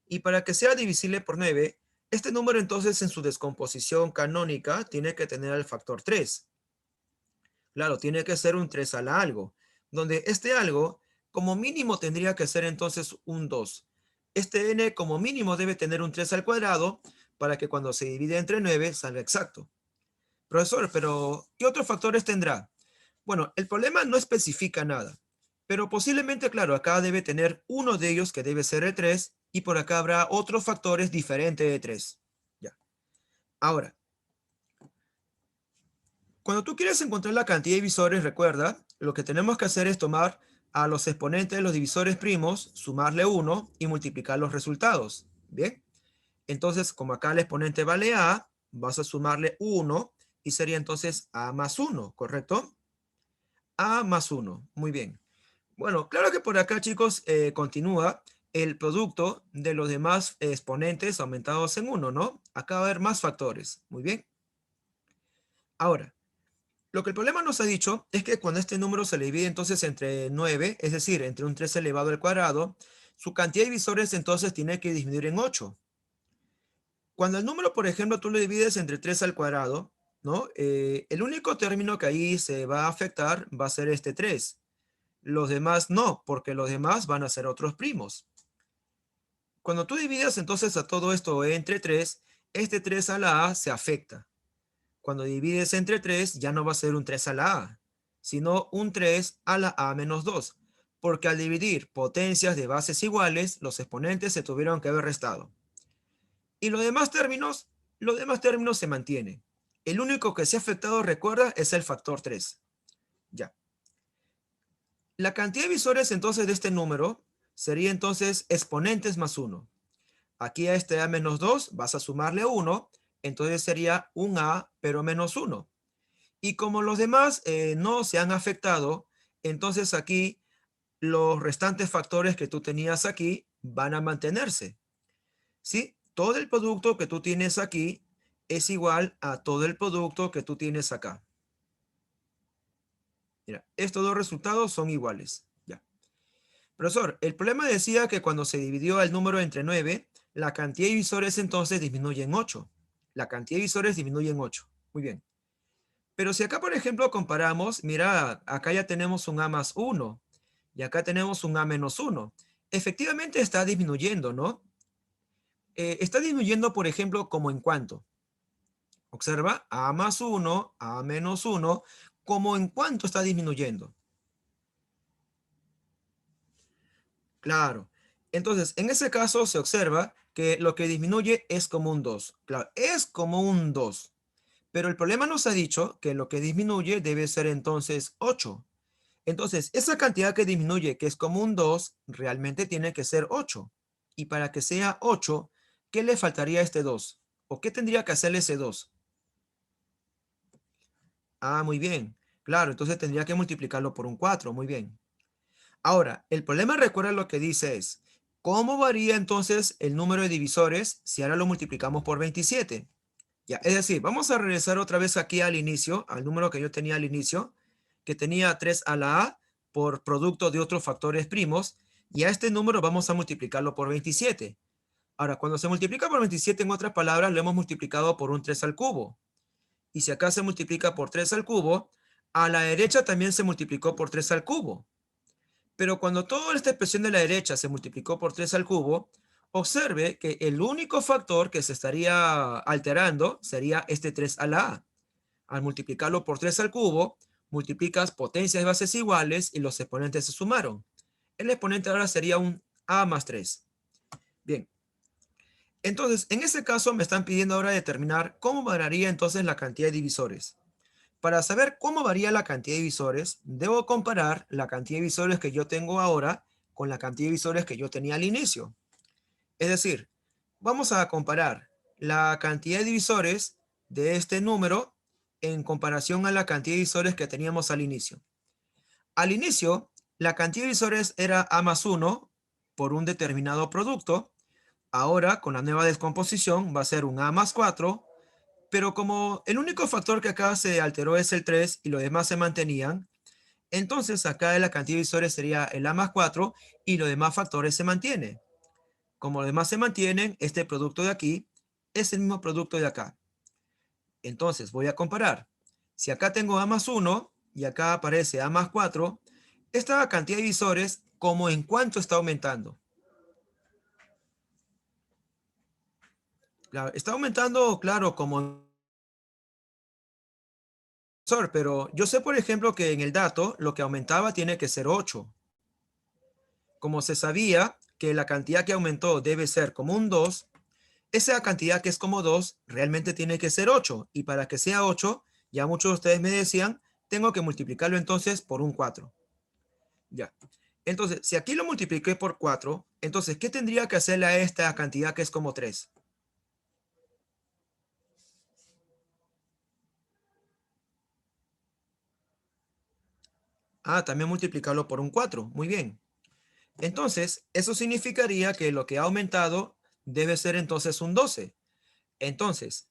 Y para que sea divisible por 9, este número entonces en su descomposición canónica tiene que tener el factor 3. Claro, tiene que ser un 3 a la algo, donde este algo como mínimo tendría que ser entonces un 2. Este n como mínimo debe tener un 3 al cuadrado para que cuando se divide entre 9 salga exacto. Profesor, pero ¿qué otros factores tendrá? Bueno, el problema no especifica nada, pero posiblemente, claro, acá debe tener uno de ellos que debe ser el 3 y por acá habrá otros factores diferentes de 3. Ya. Ahora, cuando tú quieres encontrar la cantidad de divisores, recuerda, lo que tenemos que hacer es tomar a los exponentes de los divisores primos, sumarle 1 y multiplicar los resultados. Bien, entonces como acá el exponente vale a, vas a sumarle 1 y sería entonces a más 1, ¿correcto? A más 1, muy bien. Bueno, claro que por acá, chicos, continúa el producto de los demás exponentes aumentados en 1, ¿no? Acá va a haber más factores, muy bien. Ahora, lo que el problema nos ha dicho es que cuando este número se le divide entonces entre 9, es decir, entre un 3 elevado al cuadrado, su cantidad de divisores entonces tiene que disminuir en 8. Cuando el número, por ejemplo, tú lo divides entre 3 al cuadrado, ¿no? El único término que ahí se va a afectar va a ser este 3. Los demás no, porque los demás van a ser otros primos. Cuando tú divides entonces a todo esto entre 3, este 3 a la a se afecta. Cuando divides entre 3, ya no va a ser un 3 a la a, sino un 3 a la a menos 2, porque al dividir potencias de bases iguales, los exponentes se tuvieron que haber restado. Y los demás términos se mantienen. El único que se ha afectado, recuerda, es el factor 3. Ya. La cantidad de divisores entonces de este número sería entonces exponentes más 1. Aquí a este a menos 2 vas a sumarle 1, entonces sería un a pero menos 1. Y como los demás no se han afectado, entonces aquí los restantes factores que tú tenías aquí van a mantenerse. ¿Sí? Todo el producto que tú tienes aquí es igual a todo el producto que tú tienes acá. Mira, estos dos resultados son iguales. Ya. Profesor, el problema decía que cuando se dividió el número entre 9, la cantidad de divisores entonces disminuye en 8. La cantidad de divisores disminuye en 8. Muy bien. Pero si acá, por ejemplo, comparamos, mira, acá ya tenemos un a más 1 y acá tenemos un a menos 1. Efectivamente está disminuyendo, ¿no? Está disminuyendo, por ejemplo, como en cuánto. Observa, a más 1, a menos 1, como en cuánto está disminuyendo. Claro. Entonces, en ese caso se observa que lo que disminuye es como un 2. Claro, es como un 2. Pero el problema nos ha dicho que lo que disminuye debe ser entonces 8. Entonces, esa cantidad que disminuye, que es como un 2, realmente tiene que ser 8. Y para que sea 8, ¿qué le faltaría a este 2? ¿O qué tendría que hacerle ese 2? Ah, muy bien. Claro, entonces tendría que multiplicarlo por un 4. Muy bien. Ahora, el problema, recuerda lo que dice es, ¿cómo varía entonces el número de divisores si ahora lo multiplicamos por 27? Ya, es decir, vamos a regresar otra vez aquí al inicio, al número que yo tenía al inicio, que tenía 3 a la a por producto de otros factores primos, y a este número vamos a multiplicarlo por 27. Ahora, cuando se multiplica por 27, en otras palabras, lo hemos multiplicado por un 3 al cubo. Y si acá se multiplica por 3 al cubo, a la derecha también se multiplicó por 3 al cubo. Pero cuando toda esta expresión de la derecha se multiplicó por 3 al cubo, observe que el único factor que se estaría alterando sería este 3 a la a. Al multiplicarlo por 3 al cubo, multiplicas potencias de bases iguales y los exponentes se sumaron. El exponente ahora sería un a más 3. Bien, entonces en este caso me están pidiendo ahora determinar cómo variaría entonces la cantidad de divisores. Para saber cómo varía la cantidad de divisores, debo comparar la cantidad de divisores que yo tengo ahora con la cantidad de divisores que yo tenía al inicio. Es decir, vamos a comparar la cantidad de divisores de este número en comparación a la cantidad de divisores que teníamos al inicio. Al inicio, la cantidad de divisores era a más 1 por un determinado producto. Ahora, con la nueva descomposición, va a ser un a más 4, pero como el único factor que acá se alteró es el 3 y los demás se mantenían, Entonces acá la cantidad de divisores sería el A más 4 y los demás factores se mantienen. Como los demás se mantienen, este producto de aquí es el mismo producto de acá. Entonces voy a comparar. Si acá tengo A más 1 y acá aparece A más 4, esta cantidad de divisores, ¿cómo en cuánto está aumentando? Claro, está aumentando, claro, como pero yo sé, por ejemplo, que en el dato lo que aumentaba tiene que ser 8. Como se sabía que la cantidad que aumentó debe ser como un 2, esa cantidad que es como 2 realmente tiene que ser 8. Y para que sea 8, ya muchos de ustedes me decían, tengo que multiplicarlo entonces por un 4. Ya. Entonces, si aquí lo multipliqué por 4, entonces, ¿qué tendría que hacerle a esta cantidad que es como 3? Ah, también multiplicarlo por un 4. Muy bien. Entonces, eso significaría que lo que ha aumentado debe ser entonces un 12. Entonces,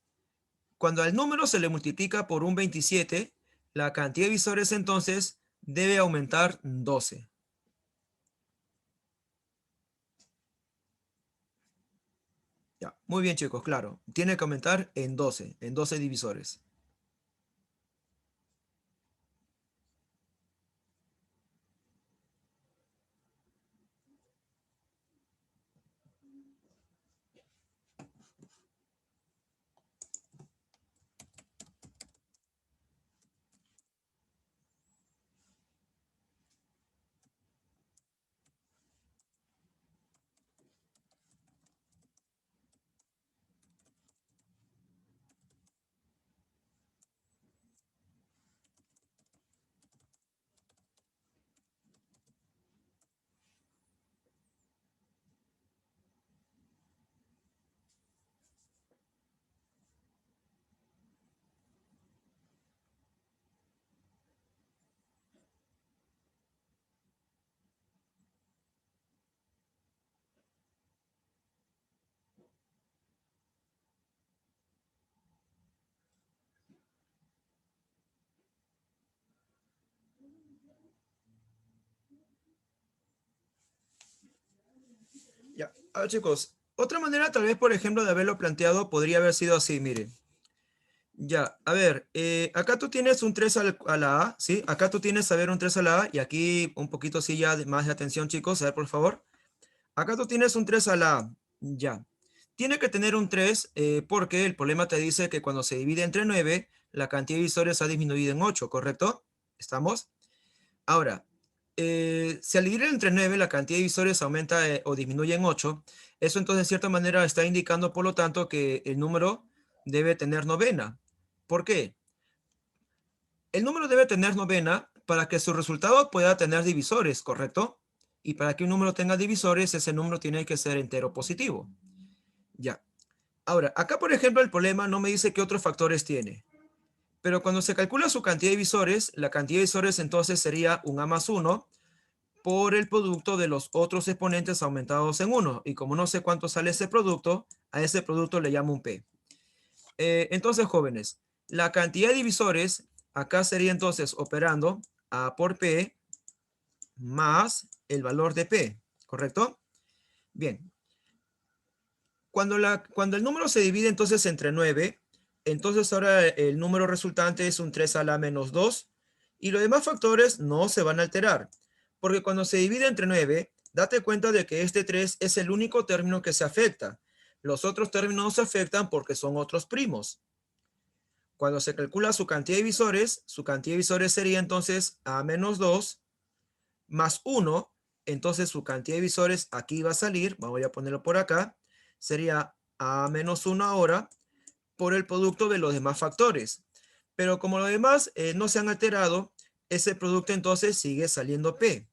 cuando al número se le multiplica por un 27, la cantidad de visores entonces debe aumentar 12. Ya, muy bien chicos, claro. Tiene que aumentar en 12 divisores. Ya, a ver chicos, otra manera tal vez, por ejemplo, de haberlo planteado podría haber sido así, mire. Ya, a ver, acá tú tienes un 3 a la A, ¿sí? Acá tú tienes, a ver, un 3 a la A, y aquí un poquito sí ya más de atención, chicos, a ver, por favor. Acá tú tienes un 3 a la A, ya. Tiene que tener un 3 porque el problema te dice que cuando se divide entre 9, la cantidad de divisores ha disminuido en 8, ¿correcto? ¿Estamos? Ahora, si al dividir entre 9 la cantidad de divisores aumenta o disminuye en 8, eso entonces de cierta manera está indicando, por lo tanto, que el número debe tener novena. ¿Por qué? El número debe tener novena para que su resultado pueda tener divisores, ¿correcto? Y para que un número tenga divisores, ese número tiene que ser entero positivo. Ya. Ahora, acá por ejemplo el problema no me dice qué otros factores tiene. Pero cuando se calcula su cantidad de divisores, la cantidad de divisores entonces sería un A más 1 por el producto de los otros exponentes aumentados en 1. Y como no sé cuánto sale ese producto, a ese producto le llamo un P. Entonces, jóvenes, la cantidad de divisores acá sería entonces operando A por P más el valor de P, ¿correcto? Bien, cuando el número se divide entonces entre 9, entonces ahora el número resultante es un 3 a la menos 2 y los demás factores no se van a alterar, porque cuando se divide entre 9, date cuenta de que este 3 es el único término que se afecta. Los otros términos no se afectan porque son otros primos. Cuando se calcula su cantidad de divisores, su cantidad de divisores sería entonces a menos 2 más 1. Entonces su cantidad de divisores aquí va a salir, voy a ponerlo por acá, sería a menos 1 ahora por el producto de los demás factores. Pero como los demás no se han alterado, ese producto entonces sigue saliendo P.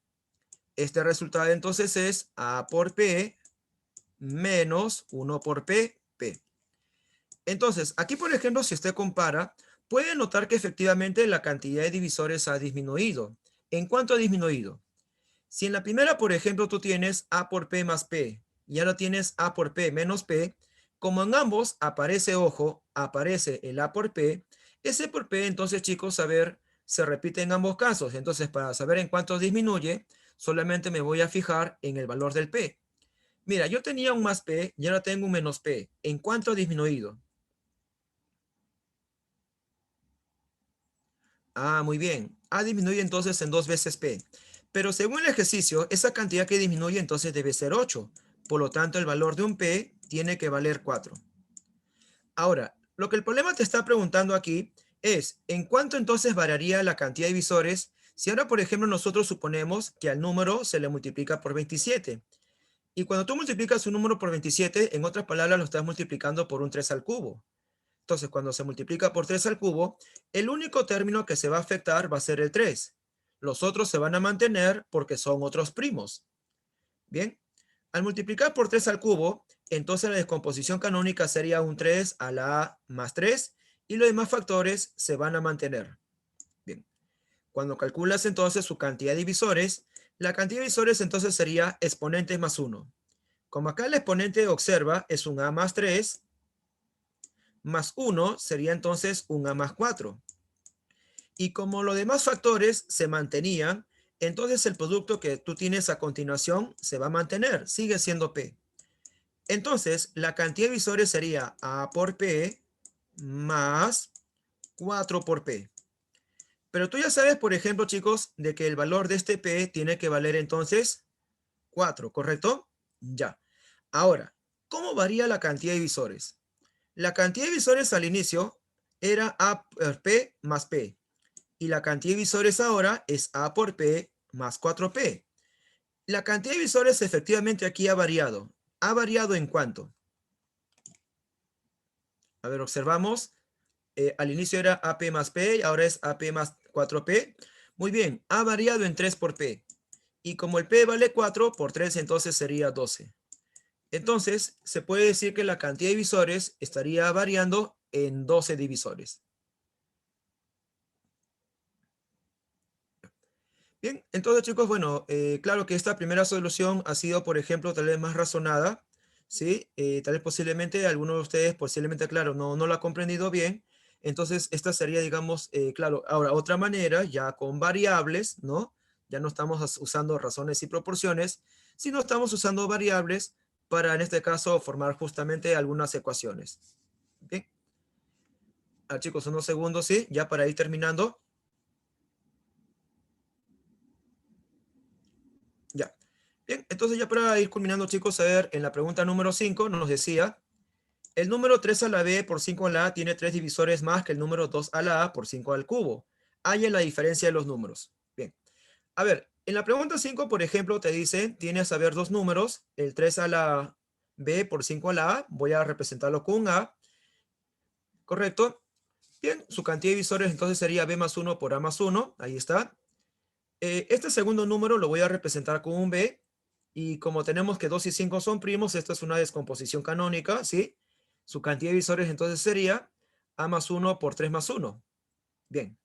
Este resultado entonces es A por P menos 1 por P, P. Entonces, aquí por ejemplo, si usted compara, puede notar que efectivamente la cantidad de divisores ha disminuido. ¿En cuánto ha disminuido? Si en la primera, por ejemplo, tú tienes A por P más P y ahora tienes A por P menos P, como en ambos aparece, ojo, aparece el A por P, ese por P, entonces chicos, a ver, se repite en ambos casos. Entonces, para saber en cuánto disminuye, solamente me voy a fijar en el valor del P. Mira, yo tenía un más P y ahora tengo un menos P. ¿En cuánto ha disminuido? Ah, muy bien. Ha disminuido entonces en 2 veces P. Pero según el ejercicio, esa cantidad que disminuye entonces debe ser 8. Por lo tanto, el valor de un P tiene que valer 4. Ahora, lo que el problema te está preguntando aquí es, ¿en cuánto entonces variaría la cantidad de divisores si ahora, por ejemplo, nosotros suponemos que al número se le multiplica por 27? Y cuando tú multiplicas un número por 27, en otras palabras, lo estás multiplicando por un 3 al cubo. Entonces, cuando se multiplica por 3 al cubo, el único término que se va a afectar va a ser el 3. Los otros se van a mantener porque son otros primos. Bien, al multiplicar por 3 al cubo, entonces la descomposición canónica sería un 3 a la a más 3 y los demás factores se van a mantener. Bien, cuando calculas entonces su cantidad de divisores, la cantidad de divisores entonces sería exponentes más 1. Como acá el exponente observa es un a más 3, más 1 sería entonces un a más 4. Y como los demás factores se mantenían, entonces el producto que tú tienes a continuación se va a mantener, sigue siendo P. Entonces, la cantidad de visores sería A por P más 4 por P. Pero tú ya sabes, por ejemplo, chicos, de que el valor de este P tiene que valer entonces 4, ¿correcto? Ya. Ahora, ¿cómo varía la cantidad de visores? La cantidad de visores al inicio era A por P más P. Y la cantidad de visores ahora es A por P más 4P. La cantidad de visores efectivamente aquí ha variado. ¿Ha variado en cuánto? A ver, observamos. Al inicio era AP más P y ahora es AP más 4P. Muy bien, ha variado en 3 por P. Y como el P vale 4 por 3, entonces sería 12. Entonces, se puede decir que la cantidad de divisores estaría variando en 12 divisores. Bien, entonces chicos, bueno, claro que esta primera solución ha sido, por ejemplo, tal vez más razonada, ¿sí? Tal vez posiblemente alguno de ustedes, posiblemente, claro, no lo ha comprendido bien. Entonces, esta sería, digamos, claro, ahora otra manera, ya con variables, ¿no? Ya no estamos usando razones y proporciones, sino estamos usando variables para, en este caso, formar justamente algunas ecuaciones. Bien, chicos, unos segundos, ¿sí? Ya para ir terminando. Ya. Bien, entonces ya para ir culminando, chicos, a ver, en la pregunta número 5 nos decía, el número 3 a la b por 5 a la a tiene 3 divisores más que el número 2 a la a por 5 al cubo. Haya la diferencia de los números. Bien. A ver, en la pregunta 5, por ejemplo, te dice, tienes a ver dos números, el 3 a la b por 5 a la a, voy a representarlo con un a, ¿correcto? Bien, su cantidad de divisores entonces sería b más 1 por a más 1, ahí está. Este segundo número lo voy a representar con un b, y como tenemos que 2 y 5 son primos, esto es una descomposición canónica, ¿sí? Su cantidad de divisores entonces sería a más 1 por 3 más 1. Bien,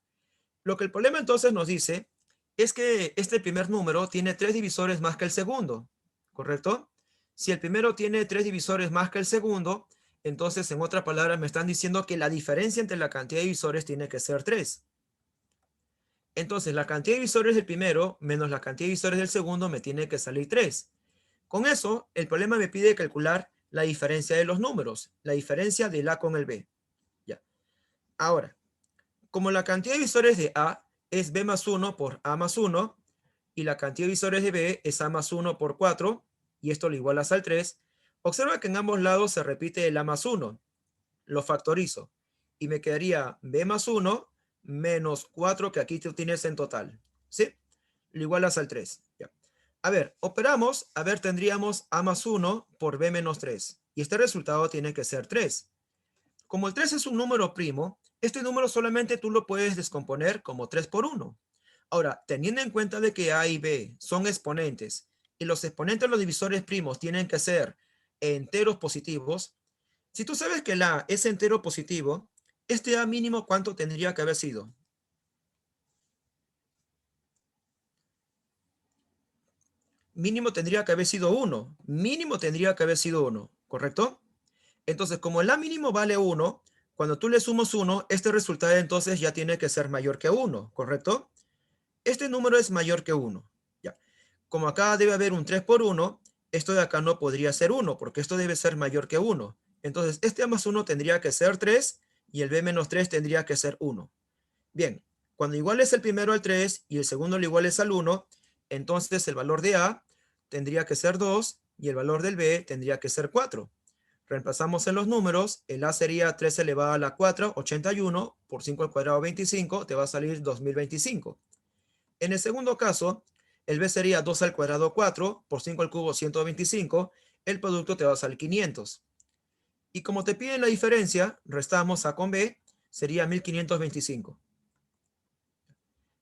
lo que el problema entonces nos dice es que este primer número tiene 3 divisores más que el segundo, ¿correcto? Si el primero tiene 3 divisores más que el segundo, entonces en otras palabras me están diciendo que la diferencia entre la cantidad de divisores tiene que ser 3. Entonces, la cantidad de divisores del primero menos la cantidad de divisores del segundo me tiene que salir 3. Con eso, el problema me pide calcular la diferencia de los números, la diferencia del A con el B. Ya. Ahora, como la cantidad de divisores de A es B más 1 por A más 1, y la cantidad de divisores de B es A más 1 por 4, y esto lo igualas al 3, observa que en ambos lados se repite el A más 1. Lo factorizo, y me quedaría B más 1 menos 4 que aquí tú tienes en total. ¿Sí? Lo igualas al 3. Ya. A ver, operamos, a ver, tendríamos A más 1 por B menos 3. Y este resultado tiene que ser 3. Como el 3 es un número primo, este número solamente tú lo puedes descomponer como 3 por 1. Ahora, teniendo en cuenta de que A y B son exponentes, y los exponentes de los divisores primos tienen que ser enteros positivos, si tú sabes que el A es entero positivo, este A mínimo, ¿cuánto tendría que haber sido? Mínimo tendría que haber sido 1. Mínimo tendría que haber sido 1, ¿correcto? Entonces, como el A mínimo vale 1, Cuando tú le sumas 1, este resultado entonces ya tiene que ser mayor que 1, ¿correcto? Este número es mayor que 1. Ya. Como acá debe haber un 3 por 1, esto de acá no podría ser 1, porque esto debe ser mayor que 1. Entonces, este A más 1 tendría que ser 3 y el B menos 3 tendría que ser 1. Bien, cuando iguales el primero al 3 y el segundo lo iguales al 1, entonces el valor de A tendría que ser 2 y el valor del B tendría que ser 4. Reemplazamos en los números, el A sería 3 elevado a la 4, 81, por 5 al cuadrado 25, te va a salir 2025. En el segundo caso, el B sería 2 al cuadrado 4, por 5 al cubo 125, el producto te va a salir 500. Y como te piden la diferencia, restamos A con B, sería 1525.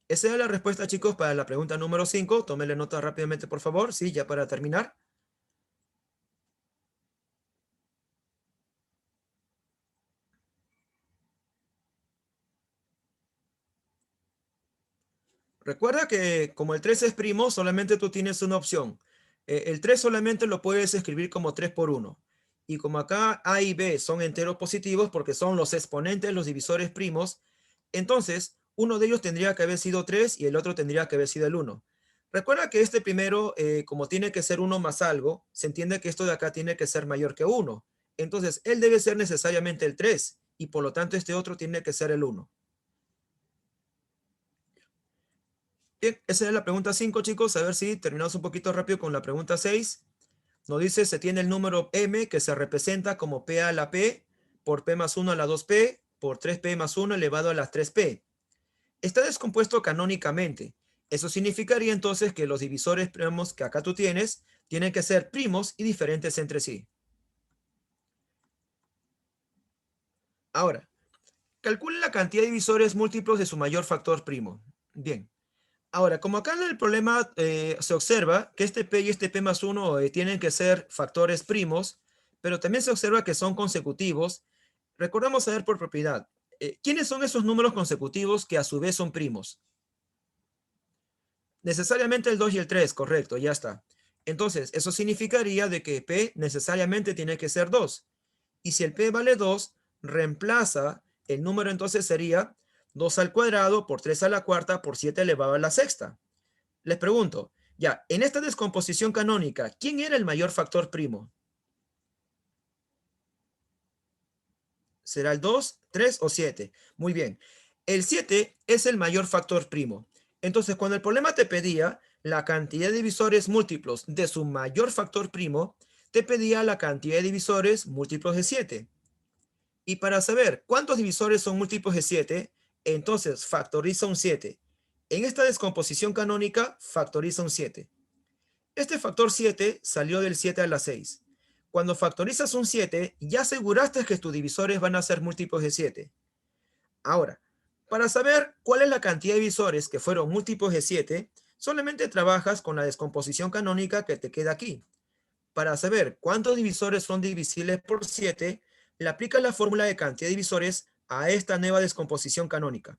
Esa es la respuesta, chicos, para la pregunta número 5. Tómenle nota rápidamente, por favor. Sí, ya para terminar. Recuerda que como el 3 es primo, solamente tú tienes una opción. El 3 solamente lo puedes escribir como 3 por 1. Y como acá A y B son enteros positivos porque son los exponentes, los divisores primos, entonces uno de ellos tendría que haber sido 3 y el otro tendría que haber sido el 1. Recuerda que este primero, como tiene que ser 1 más algo, se entiende que esto de acá tiene que ser mayor que 1. Entonces, él debe ser necesariamente el 3 y por lo tanto este otro tiene que ser el 1. Bien, esa es la pregunta 5, chicos. A ver si terminamos un poquito rápido con la pregunta 6. Nos dice, se tiene el número m que se representa como p a la p por p más 1 a la 2p por 3p más 1 elevado a las 3p. Está descompuesto canónicamente. Eso significaría entonces que los divisores primos que acá tú tienes tienen que ser primos y diferentes entre sí. Ahora, calcule la cantidad de divisores múltiplos de su mayor factor primo. Bien. Ahora, como acá en el problema se observa que este P y este P más 1 tienen que ser factores primos, pero también se observa que son consecutivos, recordamos saber por propiedad. ¿Quiénes son esos números consecutivos que a su vez son primos? Necesariamente el 2 y el 3, correcto, ya está. Entonces, eso significaría de que P necesariamente tiene que ser 2. Y si el P vale 2, reemplaza el número, entonces sería 2 al cuadrado por 3 a la cuarta por 7 elevado a la sexta. Les pregunto, ya, en esta descomposición canónica, ¿quién era el mayor factor primo? ¿Será el 2, 3 o 7? Muy bien. El 7 es el mayor factor primo. Entonces, cuando el problema te pedía la cantidad de divisores múltiplos de su mayor factor primo, te pedía la cantidad de divisores múltiplos de 7. Y para saber cuántos divisores son múltiplos de 7, entonces factoriza un 7. En esta descomposición canónica, factoriza un 7. Este factor 7 salió del 7 a la 6. Cuando factorizas un 7, ya aseguraste que tus divisores van a ser múltiplos de 7. Ahora, para saber cuál es la cantidad de divisores que fueron múltiplos de 7, solamente trabajas con la descomposición canónica que te queda aquí. Para saber cuántos divisores son divisibles por 7, le aplicas la fórmula de cantidad de divisores a esta nueva descomposición canónica.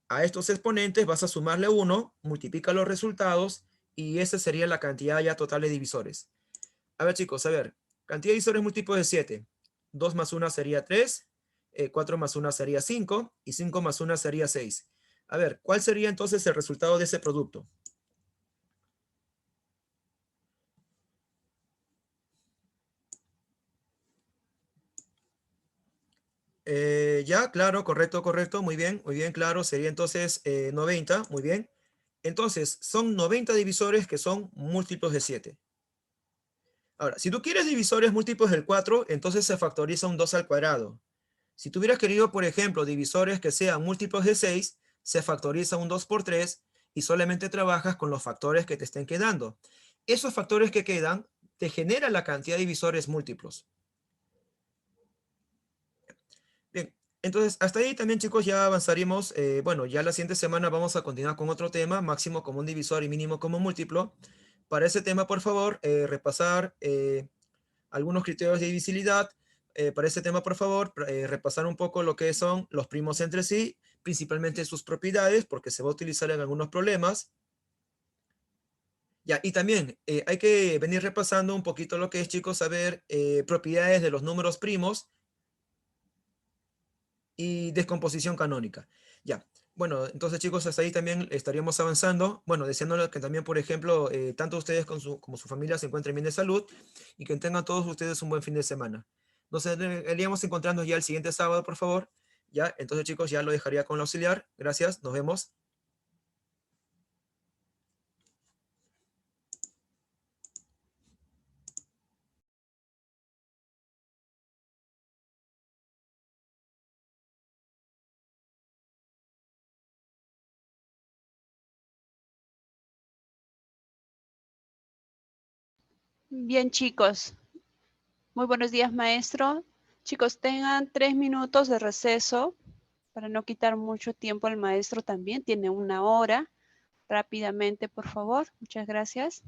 A estos exponentes vas a sumarle 1, multiplica los resultados y esa sería la cantidad ya total de divisores. A ver, chicos, a ver. Cantidad de divisores múltiplos de 7. 2 más 1 sería 3, 4 más 1 sería 5 y 5 más 1 sería 6. A ver, ¿cuál sería entonces el resultado de ese producto? Ya, claro, correcto, correcto, muy bien, claro, sería entonces 90, muy bien. Entonces, son 90 divisores que son múltiplos de 7. Ahora, si tú quieres divisores múltiplos del 4, entonces se factoriza un 2 al cuadrado. Si tú hubieras querido, por ejemplo, divisores que sean múltiplos de 6, se factoriza un 2 por 3 y solamente trabajas con los factores que te estén quedando. Esos factores que quedan te generan la cantidad de divisores múltiplos. Bien, entonces hasta ahí también, chicos, ya avanzaríamos. Bueno, ya la siguiente semana vamos a continuar con otro tema, máximo común divisor y mínimo común múltiplo. Para ese tema, por favor, repasar algunos criterios de divisibilidad. Para ese tema, por favor, repasar un poco lo que son los primos entre sí, principalmente sus propiedades, porque se va a utilizar en algunos problemas. Ya, y también hay que venir repasando un poquito lo que es, chicos, saber propiedades de los números primos. y descomposición canónica. Ya, bueno, entonces chicos, hasta ahí también estaríamos avanzando. Bueno, deseándoles que también, por ejemplo, tanto ustedes como su familia se encuentren bien de salud y que tengan todos ustedes un buen fin de semana. Nos iríamos encontrando ya el siguiente sábado, por favor. Ya, entonces chicos, ya lo dejaría con el auxiliar. Gracias, nos vemos. Bien, chicos. Muy buenos días, maestro. Chicos, tengan 3 minutos de receso para no quitar mucho tiempo al maestro también. Tiene 1 hora. Rápidamente, por favor. Muchas gracias.